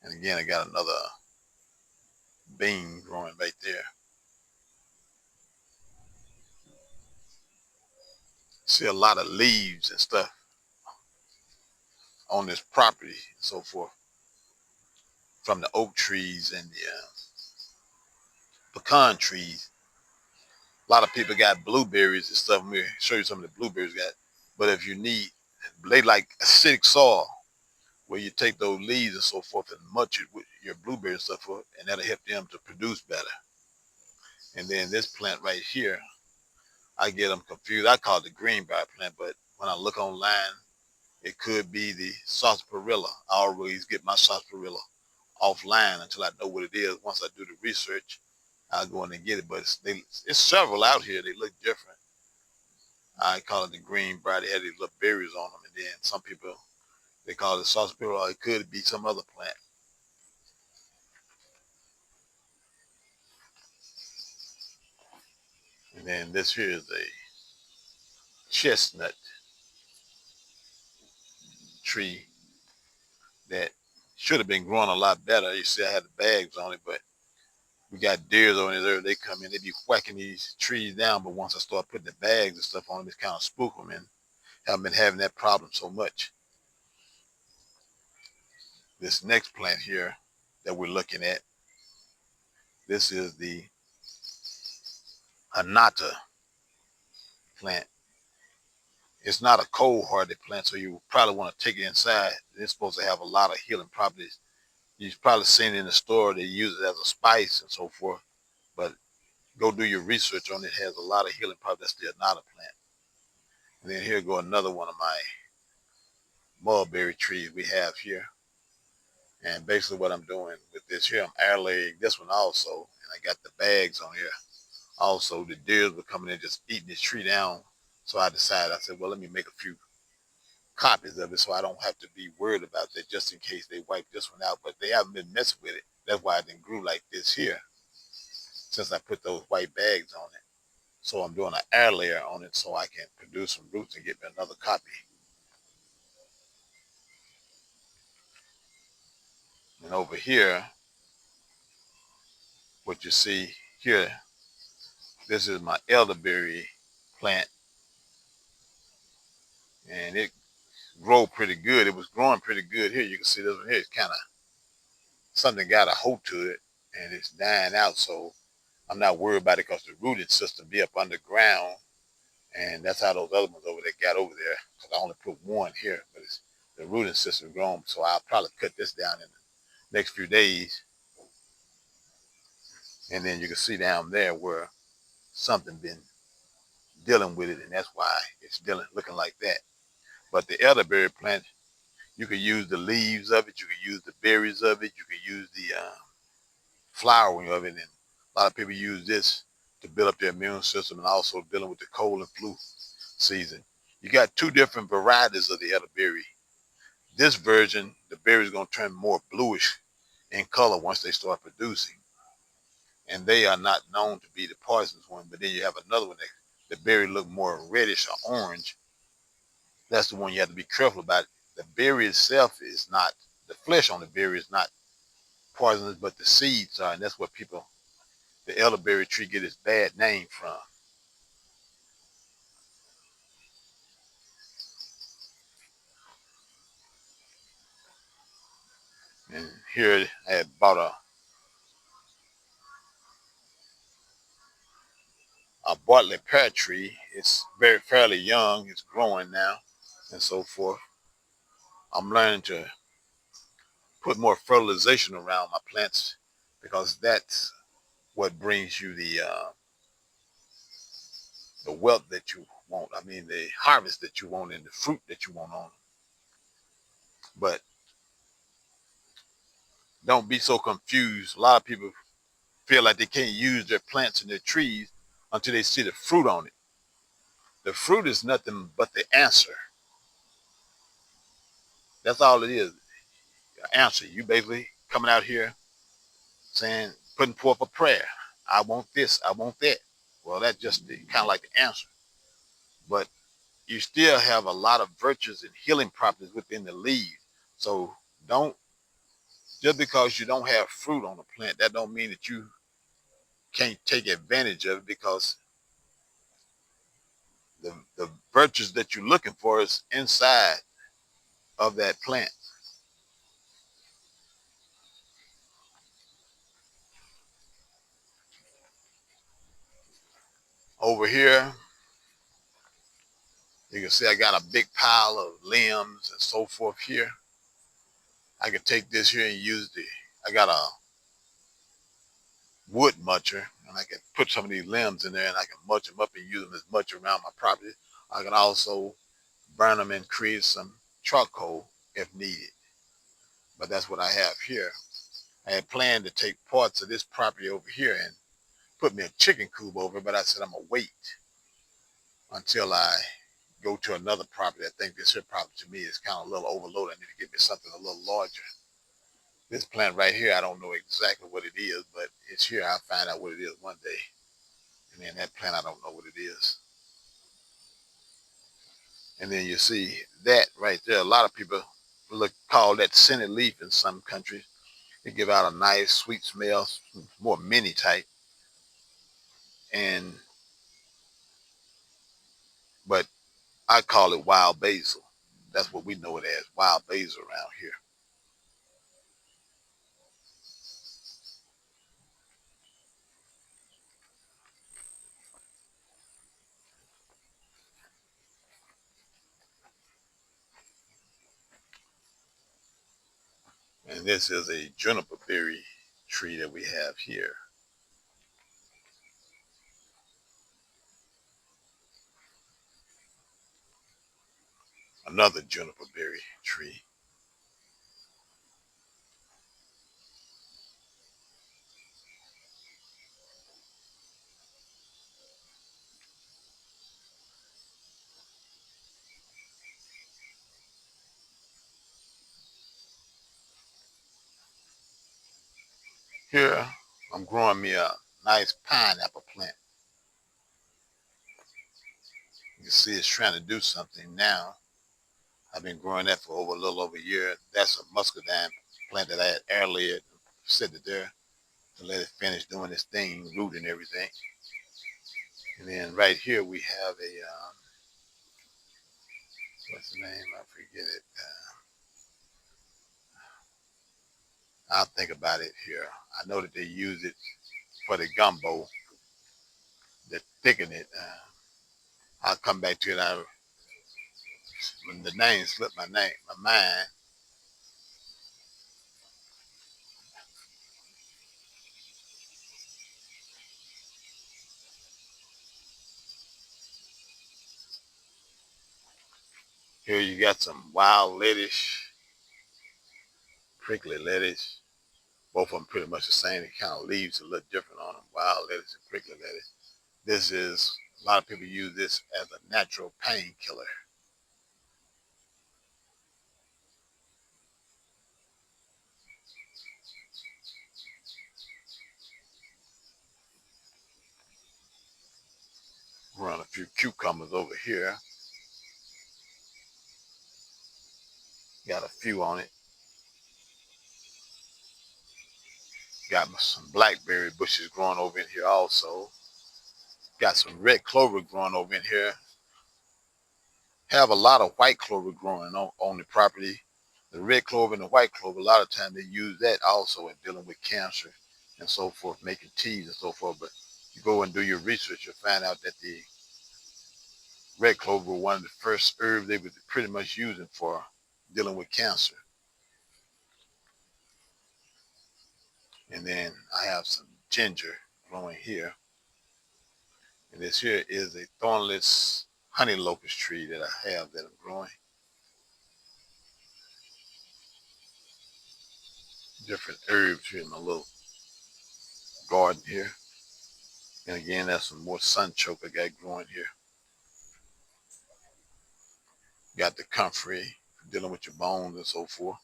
And again, I got another bean growing right there. See a lot of leaves and stuff on this property and so forth from the oak trees and the pecan trees. A lot of people got blueberries and stuff. Let me show you some of the blueberries got. But if you need, they like acidic soil where you take those leaves and so forth and mulch it with, your blueberry and stuff up, and that'll help them to produce better. And then this plant right here, I get them confused. I call it the greenbrier plant, but when I look online, it could be the sarsaparilla. I always get my sarsaparilla offline until I know what it is. Once I do the research, I'll go in and get it. But it's several out here. They look different. I call it the greenbrier. They had these little berries on them, and then some people they call it sarsaparilla. It could be some other plant. And then this here is a chestnut tree that should have been growing a lot better. You see, I had the bags on it, but we got deers on this area. They come in, they be whacking these trees down. But once I start putting the bags and stuff on them, it's kind of spook them, and haven't been having that problem so much. This next plant here that we're looking at, this is the Hanata plant. It's not a cold-hardy plant, so you probably want to take it inside. It's supposed to have a lot of healing properties. You've probably seen it in the store. They use it as a spice and so forth. But go do your research on it. It has a lot of healing properties. That's the Hanata plant. And then here go another one of my mulberry trees we have here. And basically what I'm doing with this here, I'm air laying this one also. And I got the bags on here. Also, the deers were coming in just eating this tree down. So I said, well, let me make a few copies of it so I don't have to be worried about that just in case they wipe this one out. But they haven't been messing with it. That's why it didn't grew like this here since I put those white bags on it. So I'm doing an air layer on it so I can produce some roots and get me another copy. And over here, what you see here, this is my elderberry plant. And it grew pretty good. It was growing pretty good here. You can see this one here. It's kind of, something got a hold to it and it's dying out. So I'm not worried about it because the rooting system be up underground. And that's how those other ones over there got over there. Because I only put one here, but it's the rooting system grown. So I'll probably cut this down in the next few days. And then you can see down there where something been dealing with it, and that's why it's looking like that. But the elderberry plant, you could use the leaves of it, you could use the berries of it, you could use the flowering of it, and a lot of people use this to build up their immune system and also dealing with the cold and flu season. You got two different varieties of the elderberry. This version, the berries going to turn more bluish in color once they start producing. And they are not known to be the poisonous one. But then you have another one that the berry look more reddish or orange. That's the one you have to be careful about. The berry itself is not, the flesh on the berry is not poisonous, but the seeds are, and that's what people, the elderberry tree get its bad name from. And here I had bought a Bartlett pear tree. It's fairly young. It's growing now and so forth. I'm learning to put more fertilization around my plants because that's what brings you the wealth that you want. I mean, the harvest that you want and the fruit that you want on them. But don't be so confused. A lot of people feel like they can't use their plants and their trees until they see the fruit on it. The fruit is nothing but the answer. That's all it is. An answer. You basically coming out here saying, putting forth a prayer. I want this. I want that. Well, that's just kind of like the answer. But you still have a lot of virtues and healing properties within the leaves. So don't, just because you don't have fruit on the plant, that don't mean that you can't take advantage of it, because the virtues that you're looking for is inside of that plant. Over here, you can see I got a big pile of limbs and so forth here. I could take this here and use I got a wood mulcher, and I can put some of these limbs in there, and I can mulch them up and use them as mulch around my property. I can also burn them and create some charcoal if needed. But that's what I have here. I had planned to take parts of this property over here and put me a chicken coop over, but I said I'm gonna wait until I go to another property. I think this here property to me is kind of a little overloaded. I need to get me something a little larger. This plant right here, I don't know exactly what it is, but it's here. I'll find out what it is one day. And then that plant, I don't know what it is. And then you see that right there. A lot of people call that scented leaf in some countries. It give out a nice sweet smell, more minty type. And but I call it wild basil. That's what we know it as, wild basil around here. And this is a juniper berry tree that we have here. Another juniper berry tree. Here, I'm growing me a nice pineapple plant. You can see it's trying to do something now. I've been growing that for over a little over a year. That's a muscadine plant that I had air layered, set it there to let it finish doing its thing, root and everything. And then right here we have a, what's the name? I forget it. I'll think about it here. I know that they use it for the gumbo, to thicken it. I'll come back to it. When the name slipped my mind. Here you got some wild lettuce, prickly lettuce. Both of them pretty much the same. The kind of leaves a little different on them. Wild lettuce and prickly lettuce. This is, a lot of people use this as a natural painkiller. Run a few cucumbers over here. Got a few on it. Got some blackberry bushes growing over in here also. Got some red clover growing over in here. Have a lot of white clover growing on the property. The red clover and the white clover, a lot of times they use that also in dealing with cancer and so forth, making teas and so forth. But you go and do your research, you'll find out that the red clover was one of the first herbs they were pretty much using for dealing with cancer. And then I have some ginger growing here. And this here is a thornless honey locust tree that I have that I'm growing. Different herbs here in my little garden here. And again, that's some more sunchoke I got growing here. Got the comfrey, dealing with your bones and so forth.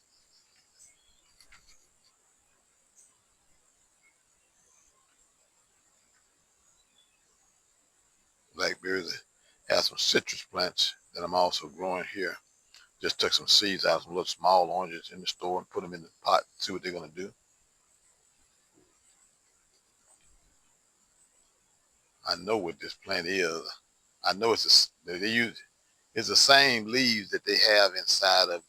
Blackberries. Have some citrus plants that I'm also growing here. Just took some seeds out of some little small oranges in the store and put them in the pot, see what they're going to do. I know what this plant is. I know they use it's the same leaves that they have inside of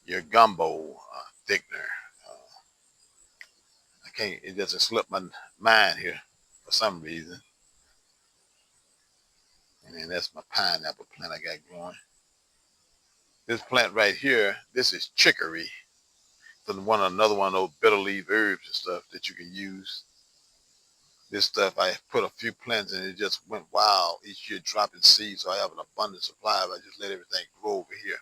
your gumbo thickener. I can't. It doesn't slip my mind here for some reason. And then that's my pineapple plant I got growing. This plant right here, this is chicory. another one of those bitter leaf herbs and stuff that you can use. This stuff, I put a few plants and it just went wild each year, dropping seeds. So I have an abundant supply. I just let everything grow over here.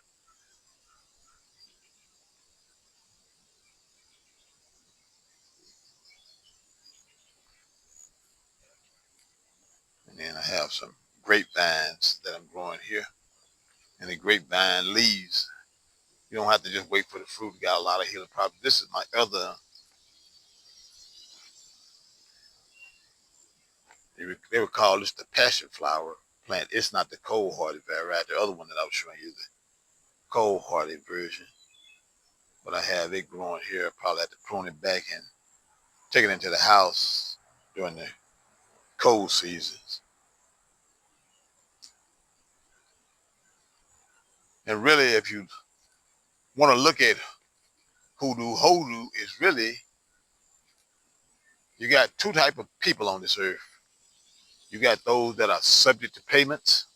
And then I have some grapevines that I'm growing here. And the grapevine leaves, you don't have to just wait for the fruit. You got a lot of healing properties. This is my other, they would call this the passion flower plant. It's not the cold-hearted variety. The other one that I was showing you, the cold-hearted version. But I have it growing here. Probably have to prune it back and take it into the house during the cold seasons. And really, if you want to look at hoodoo is really, you got two type of people on this earth. You got those that are subject to payments,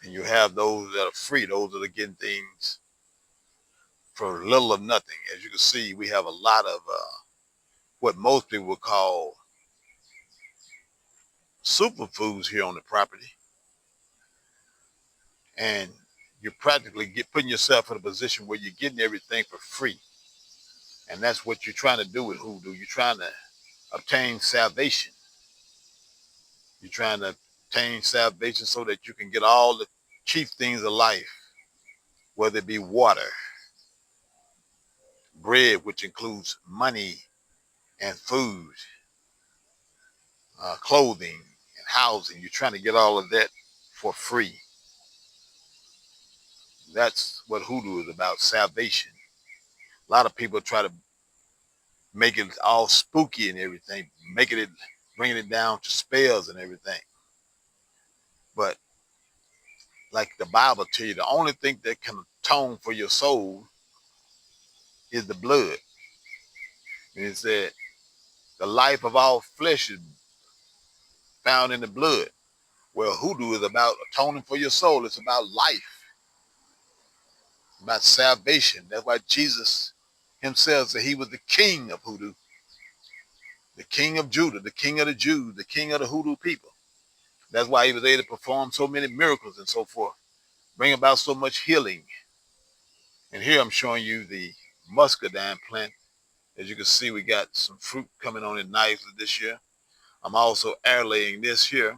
and you have those that are free, those that are getting things for little or nothing. As you can see, we have a lot of what most people would call superfoods here on the property. And you're practically putting yourself in a position where you're getting everything for free. And that's what you're trying to do with hoodoo. You're trying to obtain salvation. You're trying to obtain salvation so that you can get all the chief things of life, whether it be water, bread, which includes money and food, clothing and housing. You're trying to get all of that for free. That's what hoodoo is about, salvation. A lot of people try to make it all spooky and everything, bringing it down to spells and everything. But like the Bible tell you, the only thing that can atone for your soul is the blood. And it said, the life of all flesh is found in the blood. Well, hoodoo is about atoning for your soul. It's about life, about salvation. That's why Jesus himself said he was the king of hoodoo, the king of Judah, the king of the Jews, the king of the hoodoo people. That's why he was able to perform so many miracles and so forth, bring about so much healing. And here I'm showing you the muscadine plant. As you can see, we got some fruit coming on it nicely this year. I'm also air laying this here,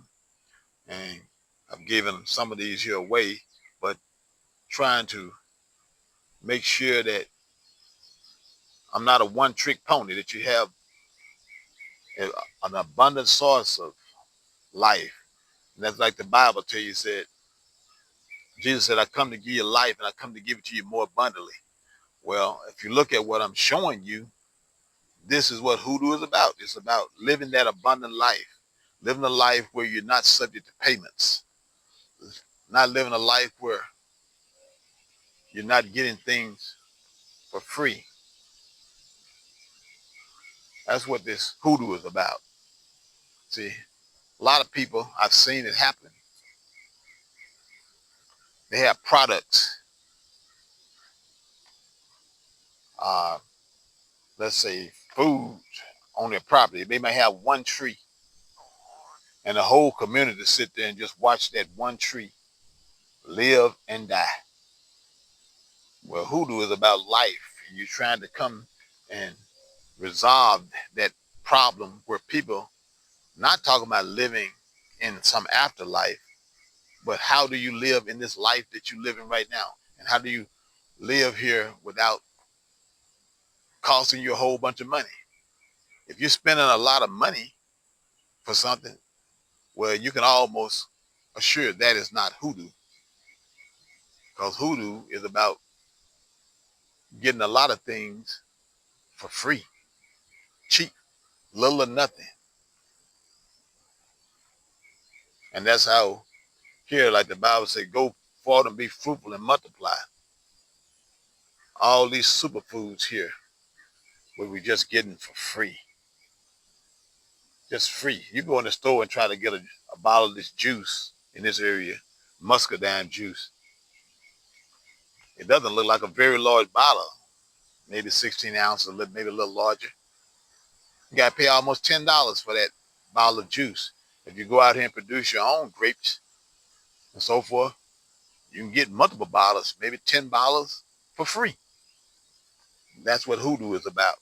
and I've given some of these here away, but trying to make sure that I'm not a one-trick pony, that you have an abundant source of life. And that's like the Bible tell you, said, Jesus said, I come to give you life and I come to give it to you more abundantly. Well, if you look at what I'm showing you, this is what hoodoo is about. It's about living that abundant life, living a life where you're not subject to payments, not living a life where you're not getting things for free. That's what this hoodoo is about. See, a lot of people, I've seen it happen. They have products, uh, let's say food on their property. They may have one tree and the whole community sit there and just watch that one tree live and die. Well, hoodoo is about life. You're trying to come and resolve that problem where people not talking about living in some afterlife, but how do you live in this life that you're living right now? And how do you live here without costing you a whole bunch of money? If you're spending a lot of money for something, well, you can almost assure that is not hoodoo, because hoodoo is about getting a lot of things for free, cheap, little or nothing. And that's how here, like the Bible says, go forth and be fruitful and multiply. All these superfoods here, where we're just getting for free. Just free. You go in the store and try to get a bottle of this juice in this area, muscadine juice. It doesn't look like a very large bottle, maybe 16 ounces, maybe a little larger. You got to pay almost $10 for that bottle of juice. If you go out here and produce your own grapes and so forth, you can get multiple bottles, maybe 10 bottles for free. That's what hoodoo is about.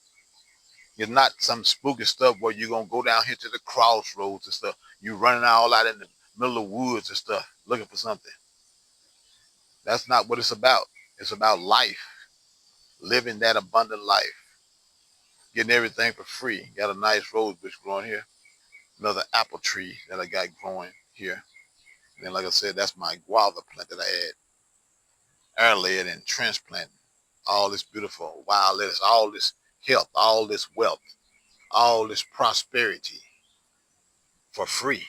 It's not some spooky stuff where you're going to go down here to the crossroads and stuff. You running all out in the middle of the woods and stuff looking for something. That's not what it's about. It's about life, living that abundant life, getting everything for free. Got a nice rose bush growing here. Another apple tree that I got growing here. And then, like I said, that's my guava plant that I had air layered and transplanted. All this beautiful wild lettuce, all this health, all this wealth, all this prosperity for free.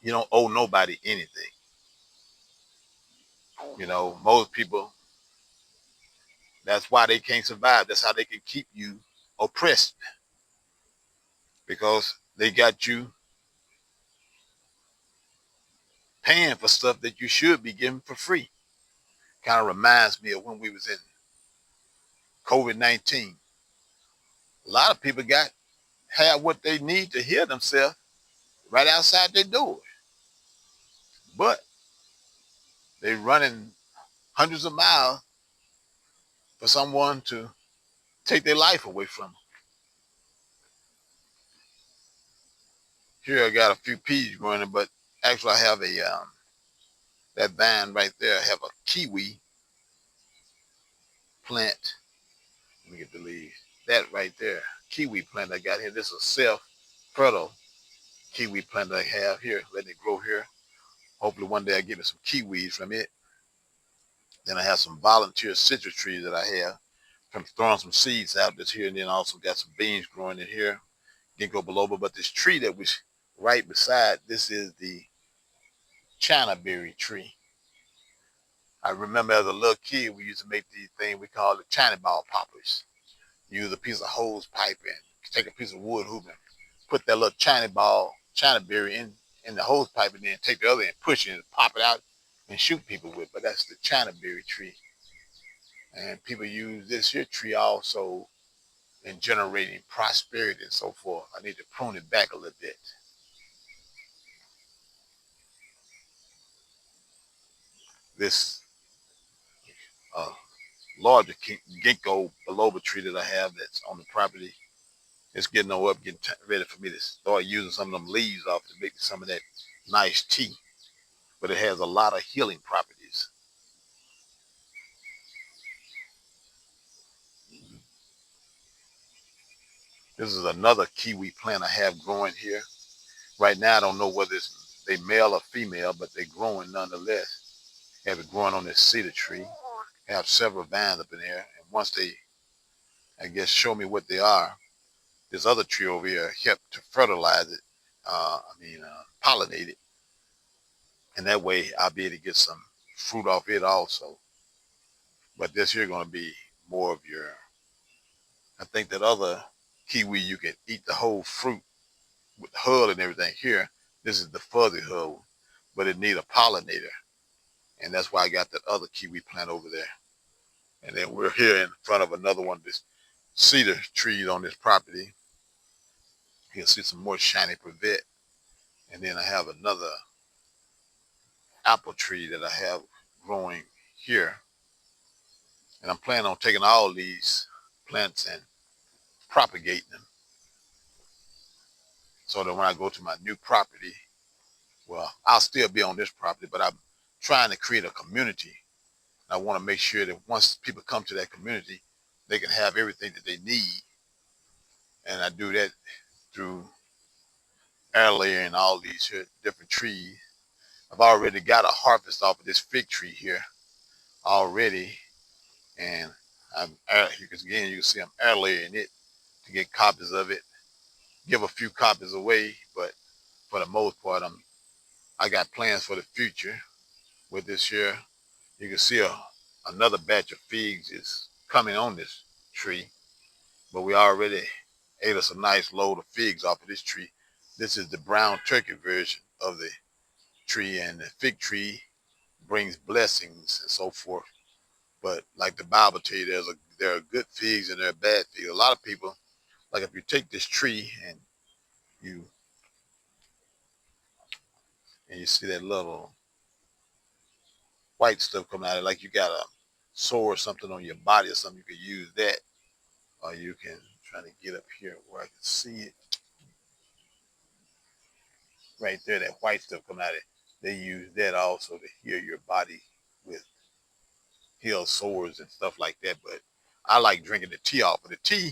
You don't owe nobody anything. You know, most people, that's why they can't survive. That's how they can keep you oppressed, because they got you paying for stuff that you should be getting for free. Kind of reminds me of when we was in COVID-19. A lot of people had what they need to heal themselves right outside their door, but they running hundreds of miles for someone to take their life away from them. Here I got a few peas growing, but actually I have that vine right there. I have a kiwi plant. Let me get the leaves. That right there, kiwi plant I got here. This is a self-fertile kiwi plant I have here, letting it grow here. Hopefully one day I get me some kiwis from it. Then I have some volunteer citrus trees that I have from throwing some seeds out this here, and then also got some beans growing in here, ginkgo biloba. But this tree that was right beside, this is the China berry tree. I remember as a little kid, we used to make these things we call the China ball poppers. Use a piece of hose pipe and take a piece of wood hoop and put that little China berry in the hose pipe, and then take the other and push it and pop it out and shoot people with. But that's the China berry tree. And people use this here tree also in generating prosperity and so forth. I need to prune it back a little bit. This larger ginkgo biloba tree that I have that's on the property, it's getting up, getting ready for me to start using some of them leaves off to make some of that nice tea. But it has a lot of healing properties. This is another kiwi plant I have growing here. Right now, I don't know whether they male or female, but they're growing nonetheless. Have it growing on this cedar tree. I have several vines up in there, and once they, I guess, show me what they are, this other tree over here helped to fertilize it. Pollinate it, and that way I'll be able to get some fruit off it also. But this here going to be more of your, I think that other kiwi you can eat the whole fruit with the hull and everything. Here, this is the fuzzy hull, but it need a pollinator, and that's why I got that other kiwi plant over there. And then we're here in front of another one of these cedar trees on this property. You can see some more shiny privet, and then I have another apple tree that I have growing here. And I'm planning on taking all these plants and propagating them, so that when I go to my new property, well, I'll still be on this property, but I'm trying to create a community. I want to make sure that once people come to that community, they can have everything that they need. And I do that through air layering all these here different trees. I've already got a harvest off of this fig tree here already. And you can see I'm air layering it to get copies of it, give a few copies away, but for the most part, I got plans for the future with this here. You can see another batch of figs is coming on this tree, but we already ate us a nice load of figs off of this tree. This is the brown turkey version of the tree, and the fig tree brings blessings and so forth. But like the Bible tell you, there are good figs and there are bad figs. A lot of people, like if you take this tree and you see that little white stuff coming out of it, like you got a sore or something on your body or something, you could use that. Or you can try to get up here where I can see it. Right there, that white stuff coming out of it. They use that also to heal your body with heal sores and stuff like that. But I like drinking the tea off. But the tea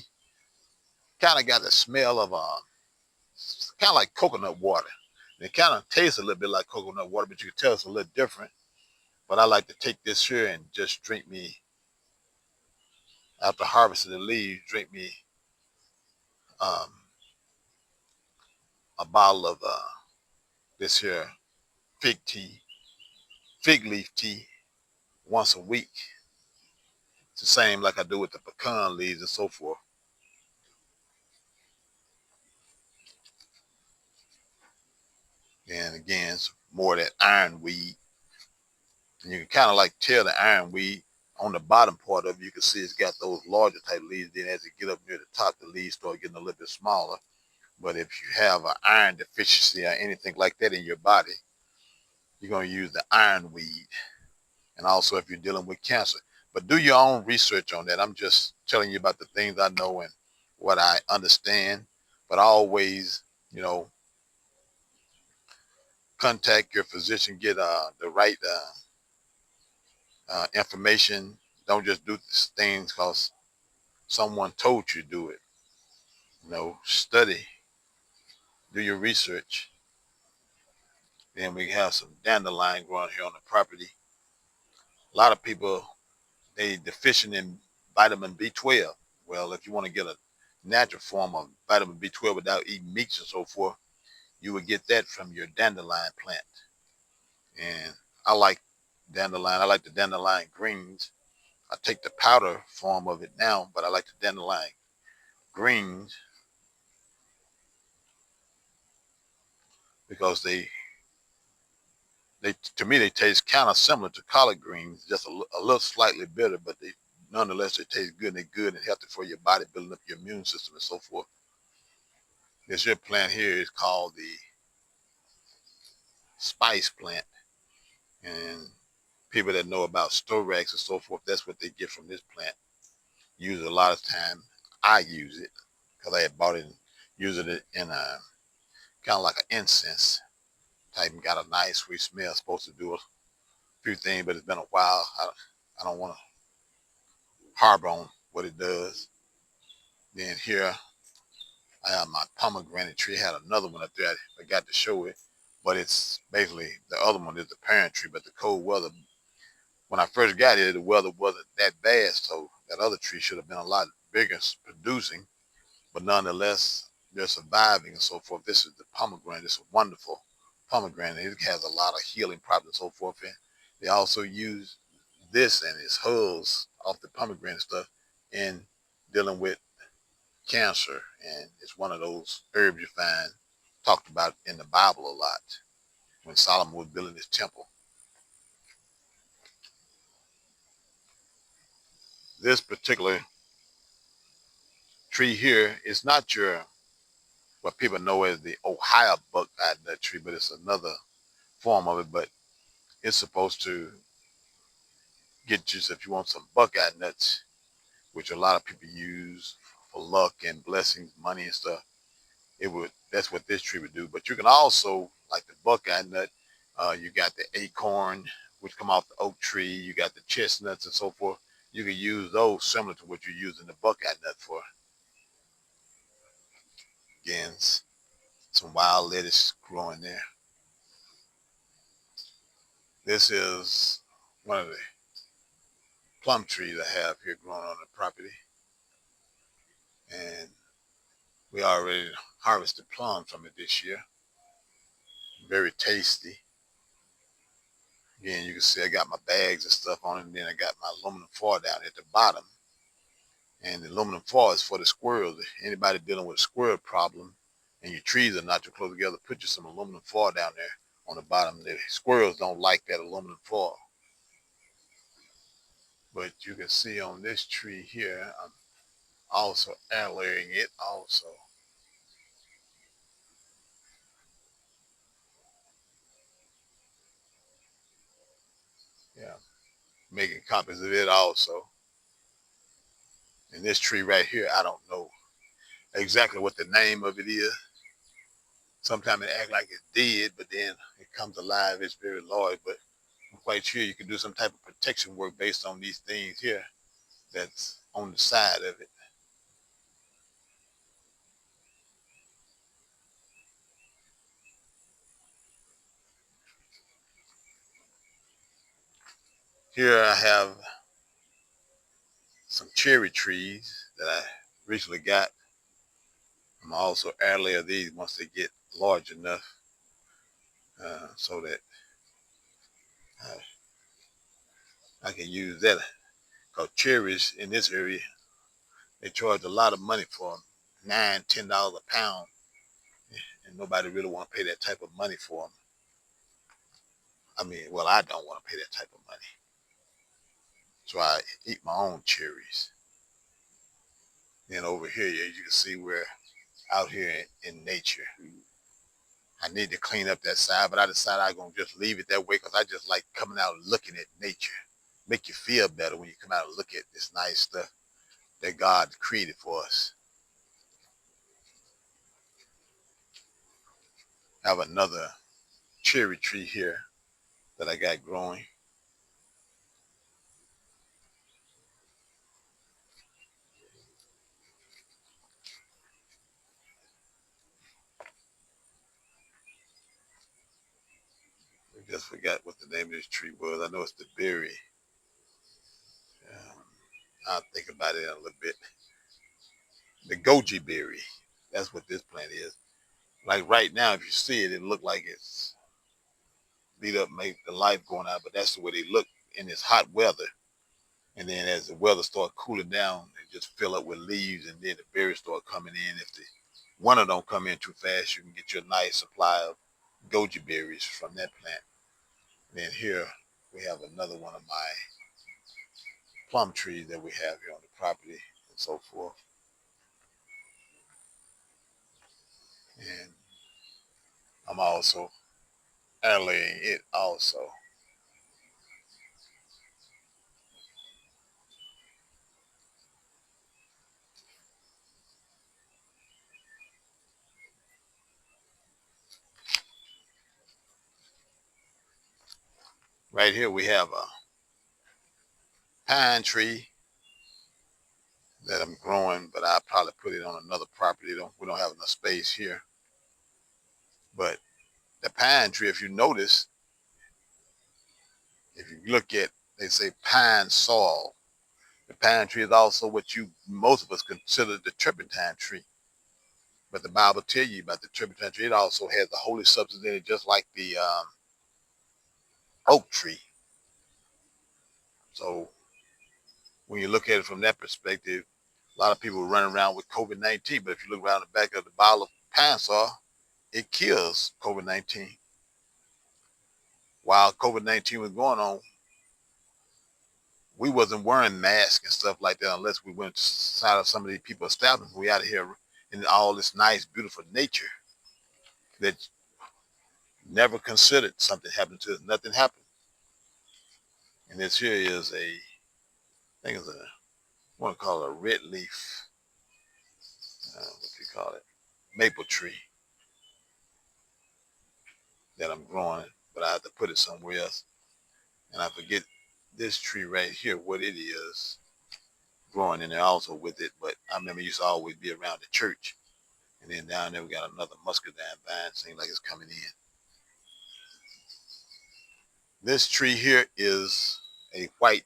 kind of got the smell of kind of like coconut water. And it kind of tastes a little bit like coconut water, but you can tell it's a little different. But I like to take this here and just drink me, after harvesting the leaves, drink me um, a bottle of this here fig leaf tea once a week. It's the same like I do with the pecan leaves and so forth. And again, it's more of that ironweed. And you can kind of like tell the ironweed on the bottom part of it. You can see it's got those larger type leaves. Then as it get up near the top, the leaves start getting a little bit smaller. But if you have an iron deficiency or anything like that in your body, you're going to use the ironweed. And also if you're dealing with cancer. But do your own research on that. I'm just telling you about the things I know and what I understand. But always, you know, contact your physician, get the right information. Don't just do things because someone told you to do it. You know, study, do your research. Then we have some dandelion growing here on the property. A lot of people, they deficient in vitamin B12. Well, if you want to get a natural form of vitamin B12 without eating meats and so forth, you would get that from your dandelion plant. And I like dandelion. I like the dandelion greens. I take the powder form of it now, but I like the dandelion greens because they to me they taste kind of similar to collard greens, just a little slightly bitter, but they nonetheless they taste good and they're good and healthy for your body, building up your immune system and so forth. This here plant here is called the spice plant, and people that know about storax and so forth, that's what they get from this plant. Use it a lot of time. I use it because I had bought it and using it in a kind of like an incense type and got a nice sweet smell. It's supposed to do a few things, but it's been a while. I don't want to harbor on what it does. Then here I have my pomegranate tree. I had another one up there. I forgot to show it, but it's basically the other one is the parent tree. But the cold weather, when I first got here, the weather wasn't that bad, so that other tree should have been a lot bigger producing. But nonetheless, they're surviving and so forth. This is the pomegranate. It's a wonderful pomegranate. It has a lot of healing properties and so forth. And they also use this and its hulls off the pomegranate stuff in dealing with cancer. And it's one of those herbs you find talked about in the Bible a lot when Solomon was building his temple. This particular tree here is not your what people know as the Ohio buckeye nut tree, but it's another form of it. But it's supposed to get you, so if you want some buckeye nuts, which a lot of people use for luck and blessings, money and stuff, that's what this tree would do. But you can also, like the buckeye nut, you got the acorn, which come off the oak tree, you got the chestnuts and so forth. You can use those similar to what you're using the buckeye nut for. Again, some wild lettuce growing there. This is one of the plum trees I have here growing on the property. And we already harvested plum from it this year. Very tasty. Again, you can see I got my bags and stuff on it, and then I got my aluminum foil down at the bottom. And the aluminum foil is for the squirrels. Anybody dealing with a squirrel problem and your trees are not too close together, put you some aluminum foil down there on the bottom. The squirrels don't like that aluminum foil. But you can see on this tree here, I'm also allaying it also. Yeah, making copies of it also. And this tree right here, I don't know exactly what the name of it is. Sometimes it act like it's dead, but then it comes alive. It's very large, but I'm quite sure you can do some type of protection work based on these things here that's on the side of it. Here I have some cherry trees that I recently got. I'm also allay these once they get large enough so that uh, I can use that. Because cherries in this area, they charge a lot of money for them, $9, $10 a pound, and nobody really want to pay that type of money for them. I mean, well, I don't want to pay that type of money, so I eat my own cherries. Then over here, as you can see, we're out here in nature. I need to clean up that side, but I decided I'm gonna just leave it that way because I just like coming out and looking at nature. Make you feel better when you come out and look at this nice stuff that God created for us. I have another cherry tree here that I got growing. I just forgot what the name of this tree was. I know it's the berry. Um, I'll think about it in a little bit. The goji berry. That's what this plant is. Like right now, if you see it, it look like it's beat up, make the life going out, but that's the way they look in this hot weather. And then as the weather start cooling down, they just fill up with leaves, and then the berries start coming in. If the winter don't come in too fast, you can get your nice supply of goji berries from that plant. And then here we have another one of my plum trees that we have here on the property and so forth. And I'm also allaying it also. Right here we have a pine tree that I'm growing, but I'll probably put it on another property. We don't have enough space here. But the pine tree, if you notice, if you look at, they say pine soil. The pine tree is also what most of us consider the turpentine tree. But the Bible tell you about the turpentine tree. It also has the holy substance in it, just like the oak tree. So when you look at it from that perspective, a lot of people run around with COVID-19. But if you look around the back of the bottle of pine saw, it kills COVID-19. While COVID-19 was going on, we wasn't wearing masks and stuff like that unless we went inside of some of these people's establishments. We out of here in all this nice, beautiful nature that never considered something happened to us. Nothing happened. And this here is I think it's I want to call it a red leaf, what do you call it? Maple tree that I'm growing, but I have to put it somewhere else. And I forget this tree right here, what it is growing in there also with it. But I remember it used to always be around the church. And then down there we got another muscadine vine, seems like it's coming in. This tree here is a white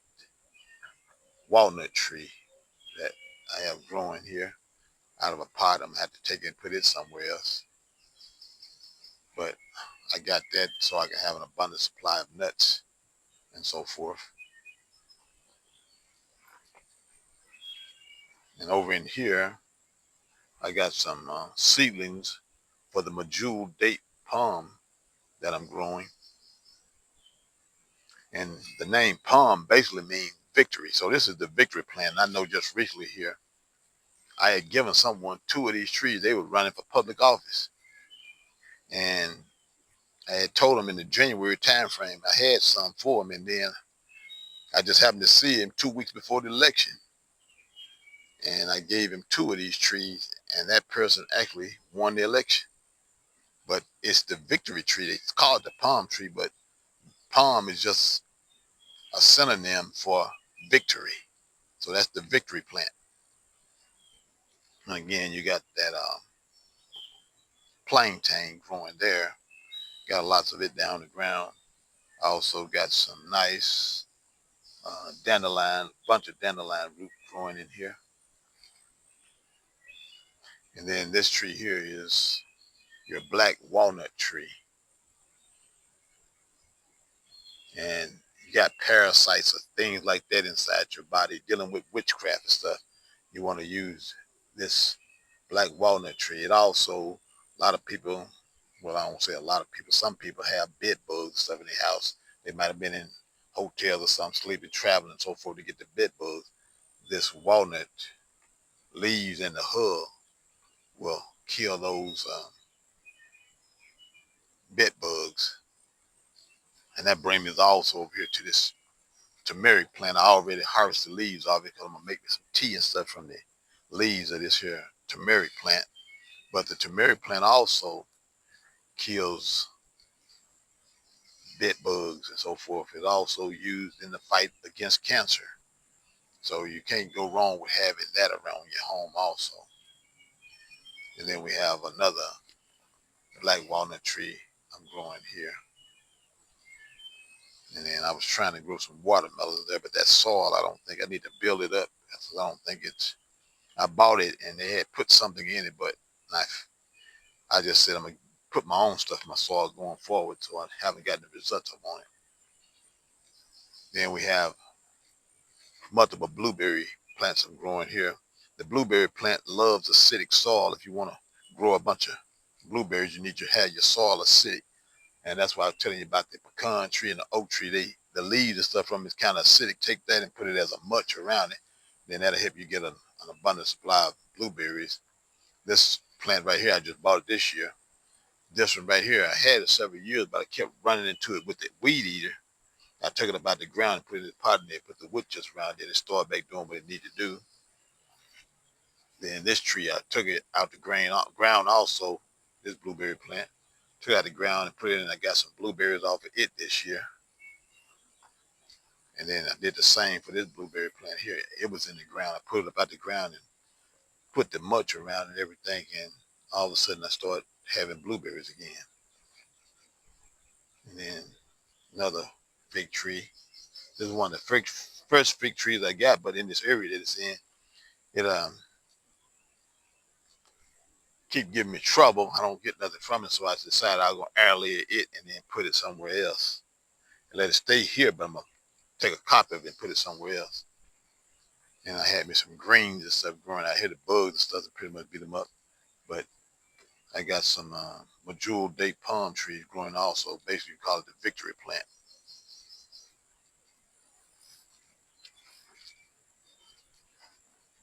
walnut tree that I have growing here out of a pot. I'm gonna have to take it and put it somewhere else. But I got that so I can have an abundant supply of nuts and so forth. And over in here, I got some seedlings for the medjool date palm that I'm growing. And the name palm basically means victory. So this is the victory plant. I know just recently here, I had given someone 2 of these trees. They were running for public office. And I had told them in the January time frame, I had some for them. And then I just happened to see him 2 weeks before the election. And I gave him 2 of these trees. And that person actually won the election. But it's the victory tree. It's called the palm tree, but palm is just a synonym for victory. So that's the victory plant. And again, you got that plantain growing there. Got lots of it down the ground. Also got some nice dandelion, bunch of dandelion root growing in here. And then this tree here is your black walnut tree. And you got parasites or things like that inside your body, dealing with witchcraft and stuff. You want to use this black walnut tree. It also, a lot of people, well, I don't say a lot of people, some people have bed bugs and stuff in their house. They might have been in hotels or something, sleeping, traveling, and so forth to get the bed bugs. This walnut leaves in the hub will kill those bed bugs. And that brings me also over here to this turmeric plant. I already harvested the leaves of it because I'm going to make some tea and stuff from the leaves of this here turmeric plant. But the turmeric plant also kills bed bugs and so forth. It's also used in the fight against cancer. So you can't go wrong with having that around your home also. And then we have another black walnut tree I'm growing here. And then I was trying to grow some watermelons there, but that soil, I don't think I need to build it up. I don't think it's, I bought it and they had put something in it, but I just said I'm going to put my own stuff in my soil going forward, so I haven't gotten the results I wanted. Then we have multiple blueberry plants I'm growing here. The blueberry plant loves acidic soil. If you want to grow a bunch of blueberries, you need to have your soil acidic. And that's why I was telling you about the pecan tree and the oak tree. The leaves and stuff from it is kind of acidic. Take that and put it as a mulch around it. Then that'll help you get an abundant supply of blueberries. This plant right here, I just bought it this year. This one right here, I had it several years, but I kept running into it with the weed eater. I took it up out the ground and put it in the pot in there, put the wood just around it, and started back doing what it needed to do. Then this tree, I took it out the ground also, this blueberry plant. Took it out the ground and put it in. I got some blueberries off of it this year. And then I did the same for this blueberry plant here. It was in the ground. I put it up out the ground and put the mulch around and everything. And all of a sudden I started having blueberries again. And then another fig tree. This is one of the first fig trees I got, but in this area that it's in, it keep giving me trouble. I don't get nothing from it, so I decided I'll go airlay it and then put it somewhere else and let it stay here. But I'm gonna take a copy of it and put it somewhere else. And I had me some greens and stuff growing out here. The bugs and stuff that pretty much beat them up. But I got some majul date palm trees growing also. Basically, you call it the victory plant.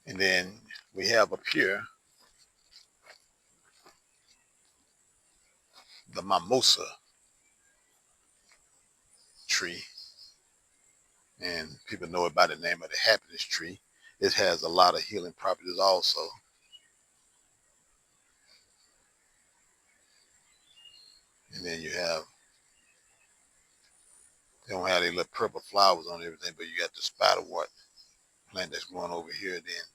And then we have up here the mimosa tree. And people know it by the name of the happiness tree. It has a lot of healing properties also. And then you have, they don't have any little purple flowers on everything, but you got the spiderwort plant that's growing over here. Then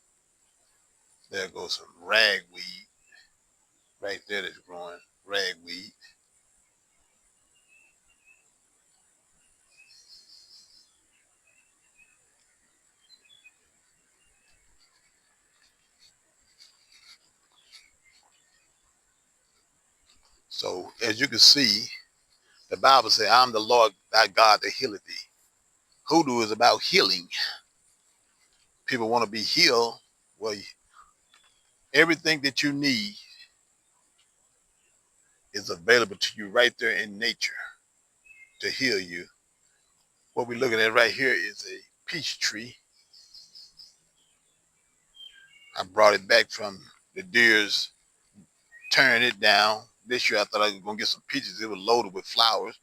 there goes some ragweed right there that's growing, ragweed. So as you can see, the Bible says, I'm the Lord thy God that healeth thee. Hoodoo is about healing. People want to be healed. Well, everything that you need is available to you right there in nature to heal you. What we're looking at right here is a peach tree. I brought it back from the deers, tearing it down. This year I thought I was going to get some peaches. It was loaded with flowers,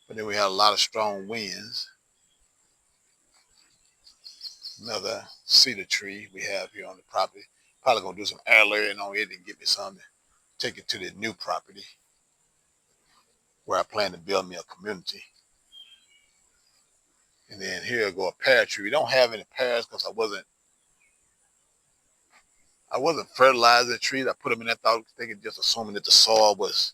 but then we had a lot of strong winds. Another cedar tree we have here on the property. Probably going to do some air layering on it and get me some to take it to the new property where I plan to build me a community. And then here I go a pear tree. We don't have any pears because I wasn't fertilizing the trees. I put them in that thought thinking, just assuming that the soil was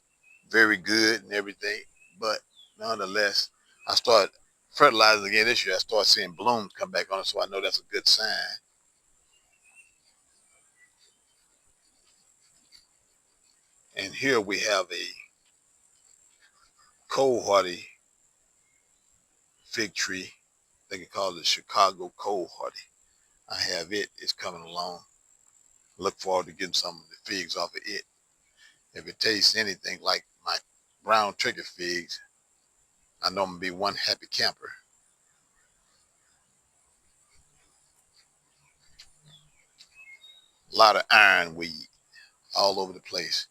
very good and everything. But nonetheless, I started fertilizing again this year. I started seeing blooms come back on it, so I know that's a good sign. And here we have a cold hardy fig tree. They can call it Chicago cold hardy. I have it. It's coming along. Look forward to getting some of the figs off of it. If it tastes anything like my brown turkey figs, I know I'm going to be one happy camper. A lot of ironweed all over the place.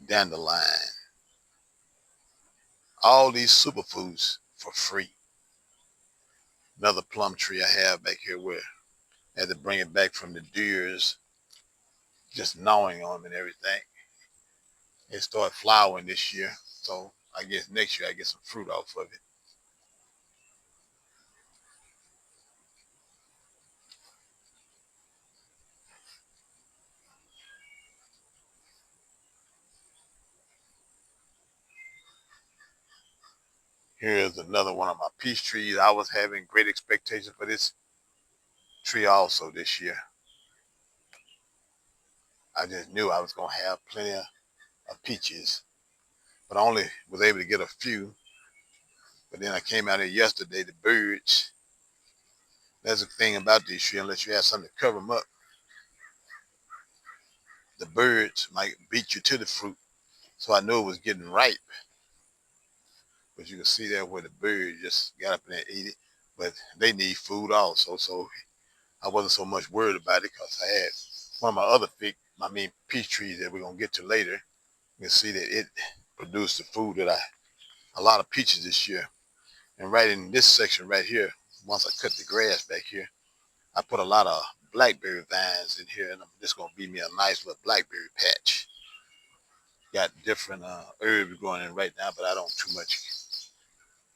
Dandelion. All these superfoods for free. Another plum tree I have back here where I had to bring it back from the deers, just gnawing on them and everything. It started flowering this year, so I guess next year I get some fruit off of it. Here's another one of my peach trees. I was having great expectations for this tree also this year. I just knew I was going to have plenty of peaches, but I only was able to get a few. But then I came out here yesterday, the birds, that's the thing about these trees, unless you have something to cover them up, the birds might beat you to the fruit. So I knew it was getting ripe. But you can see there where the bird just got up and ate it. But they need food also. So I wasn't so much worried about it because I had one of my other peach trees that we're going to get to later. You can see that it produced the food a lot of peaches this year. And right in this section right here, once I cut the grass back here, I put a lot of blackberry vines in here, and I'm just going to be me a nice little blackberry patch. Got different herbs growing in right now, but I don't too much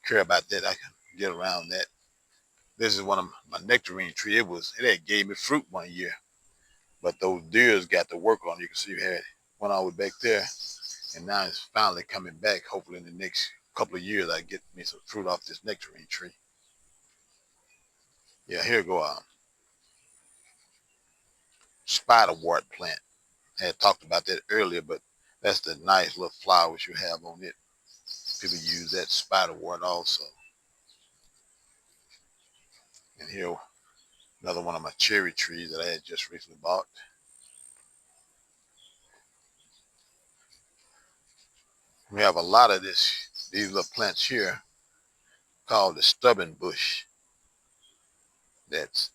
care about that. I can get around that. This is one of my nectarine tree. It had gave me fruit one year, but those deers got to work on it. You can see you had one all the way back there, and now it's finally coming back. Hopefully in the next couple of years I get me some fruit off this nectarine tree. Yeah, here go spiderwort plant. I had talked about that earlier, but that's the nice little flowers you have on it. People use that spiderwort also. And here, another one of my cherry trees that I had just recently bought. We have a lot of these little plants here called the stubborn bush that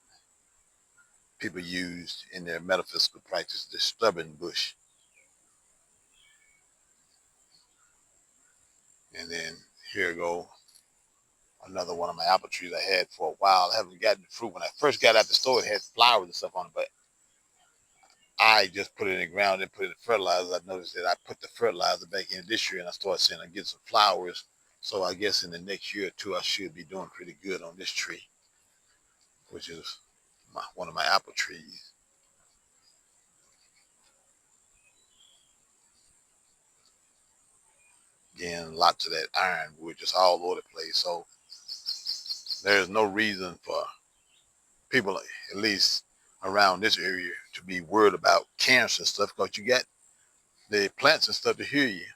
people use in their metaphysical practice, the stubborn bush. And then here go another one of my apple trees I had for a while. I haven't gotten the fruit. When I first got out the store, it had flowers and stuff on it, but I just put it in the ground and put it in fertilizer. I noticed that I put the fertilizer back in this year and I started seeing I get some flowers. So I guess in the next year or two, I should be doing pretty good on this tree, which is one of my apple trees. Again, lots of that ironwood just all over the place. So there's no reason for people, at least around this area, to be worried about cancer and stuff because you got the plants and stuff to heal you.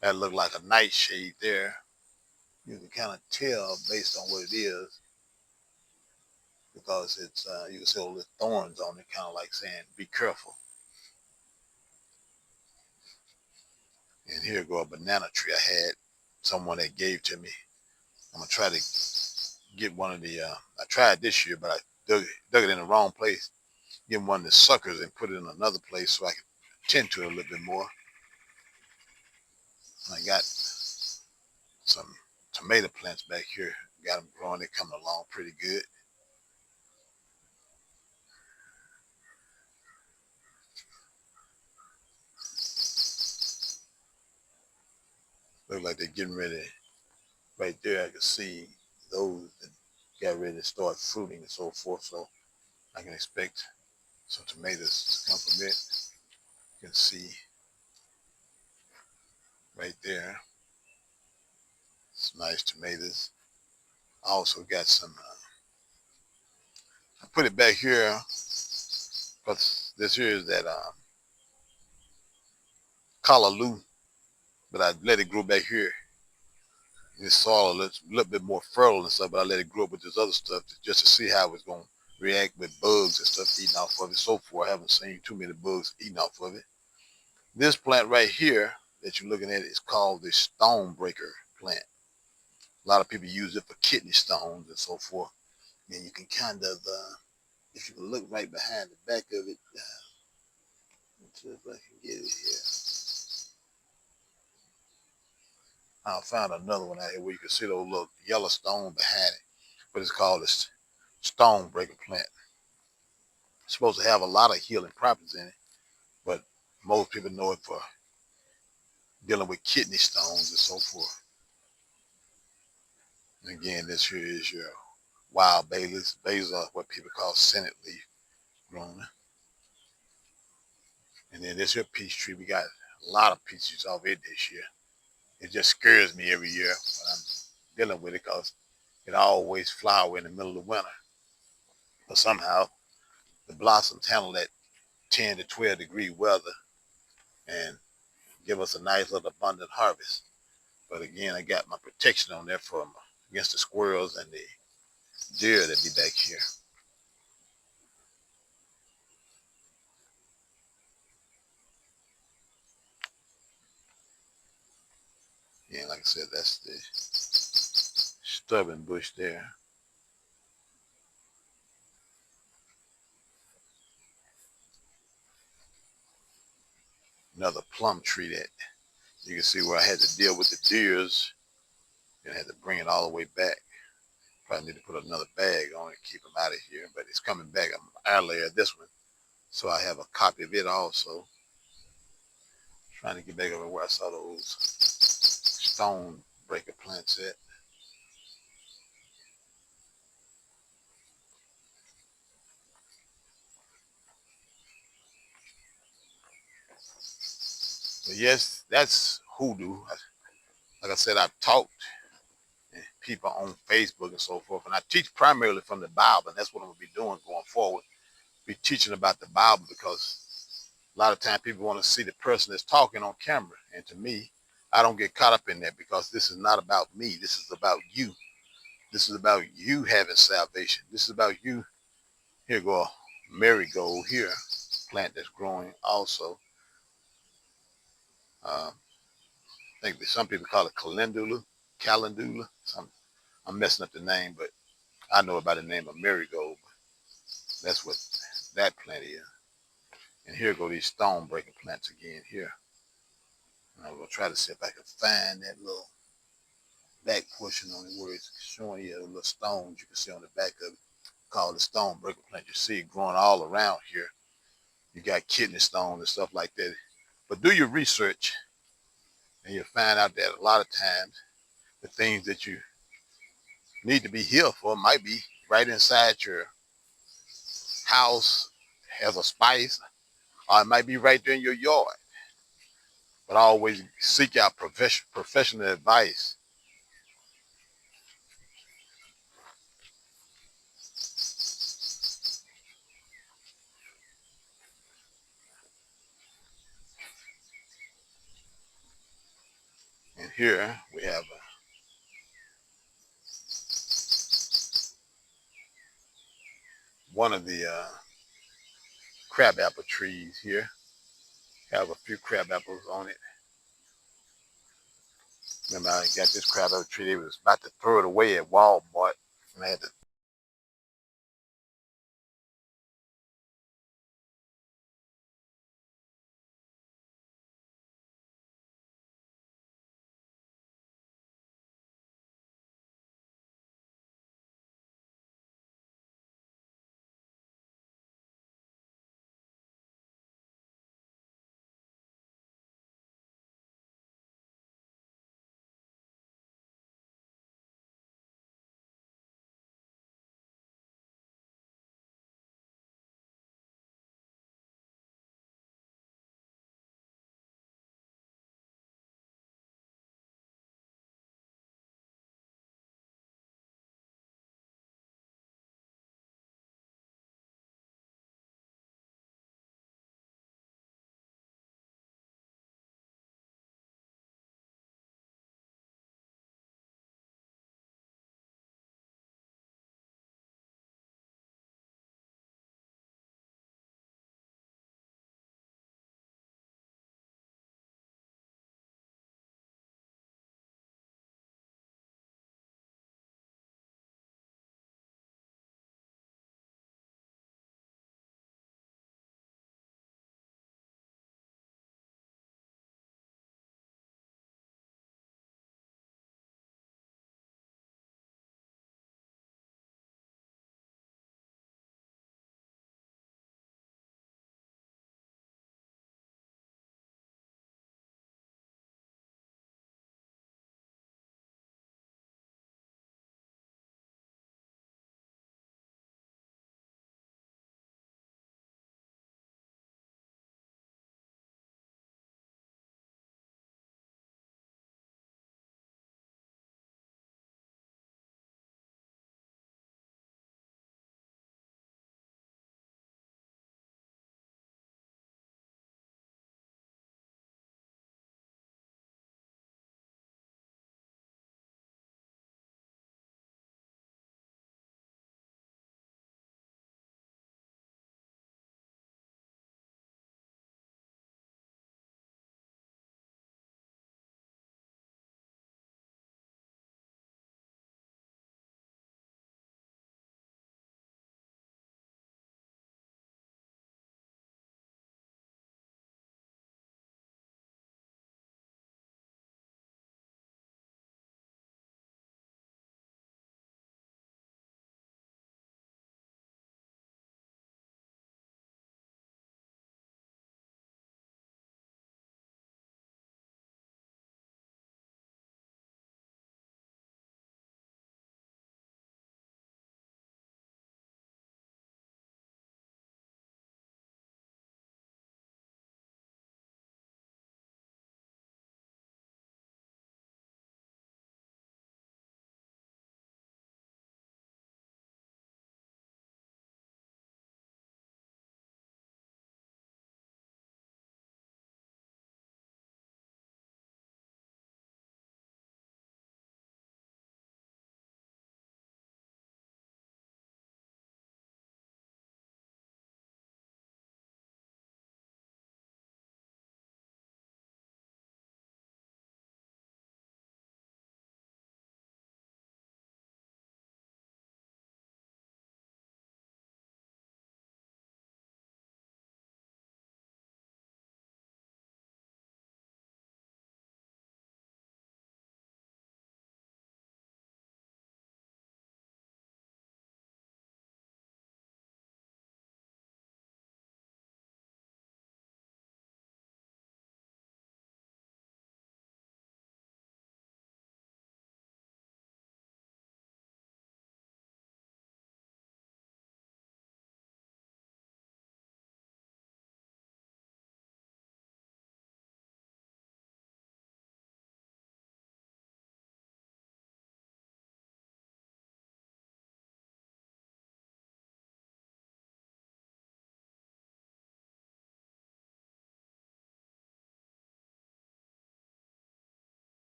That look like a nightshade there. You can kind of tell based on what it is because it's you can see all the thorns on it, kind of like saying, "Be careful." And here go a banana tree I had someone that gave to me. I'm gonna try to get one of the. I tried this year, but I dug it in the wrong place. Get one of the suckers and put it in another place so I can tend to it a little bit more. I got some tomato plants back here. Got them growing. They're coming along pretty good. Look like they're getting ready. Right there, I can see those that got ready to start fruiting and so forth. So I can expect some tomatoes to come from it. You can see right there, some nice tomatoes. I also got some. I put it back here because this here is that callaloo, but I let it grow back here. This soil a little bit more fertile and stuff, but I let it grow up with this other stuff just to see how it's going to react with bugs and stuff eating off of it. So far, I haven't seen too many bugs eating off of it. This plant right here that you're looking at is called the stone breaker plant. A lot of people use it for kidney stones and so forth. And you can kind of, if you can look right behind the back of it, let's see if I can get it here. I found another one out here where you can see those little yellow stone behind it, but it's called a stone breaker plant. It's supposed to have a lot of healing properties in it, but most people know it for dealing with kidney stones and so forth. And again, this here is your wild basil. Basil are what people call Senate leaf grown. And then this here peach tree, we got a lot of peaches off it this year. It just scares me every year when I'm dealing with it because it always flower in the middle of winter. But somehow the blossoms handle that 10 to 12 degree weather and give us a nice little abundant harvest. But again, I got my protection on there from against the squirrels and the deer that be back here. Yeah, like I said, that's the stubborn bush there. Another plum tree that you can see where I had to deal with the deers and I had to bring it all the way back. Probably need to put another bag on it, keep them out of here, but it's coming back. I'm layer this one, so I have a copy of it also. Trying to get back over where I saw those stone breaker plants at. But yes, that's hoodoo. Like I said, I've talked to people on Facebook and so forth, and I teach primarily from the Bible, and that's what I'm gonna be doing going forward. Be teaching about the Bible because a lot of times people want to see the person that's talking on camera, and to me, I don't get caught up in that because this is not about me. This is about you. This is about you having salvation. This is about you. Here go a marigold here, plant that's growing also. I think some people call it calendula. I'm messing up the name, but I know about the name of marigold. That's what that plant is. And here go these stone breaking plants again here. And I'm gonna try to see if I can find that little back portion on it where it's showing you the little stones you can see on the back of it called the stone breaker plant. You see it growing all around here. You got kidney stone and stuff like that. But do your research and you'll find out that a lot of times the things that you need to be healed for might be right inside your house as a spice, or it might be right there in your yard. But always seek out professional advice. And here we have one of the crabapple trees here. Have a few crab apples on it. Remember, I got this crab apple tree. They was about to throw it away at Walmart, and I had to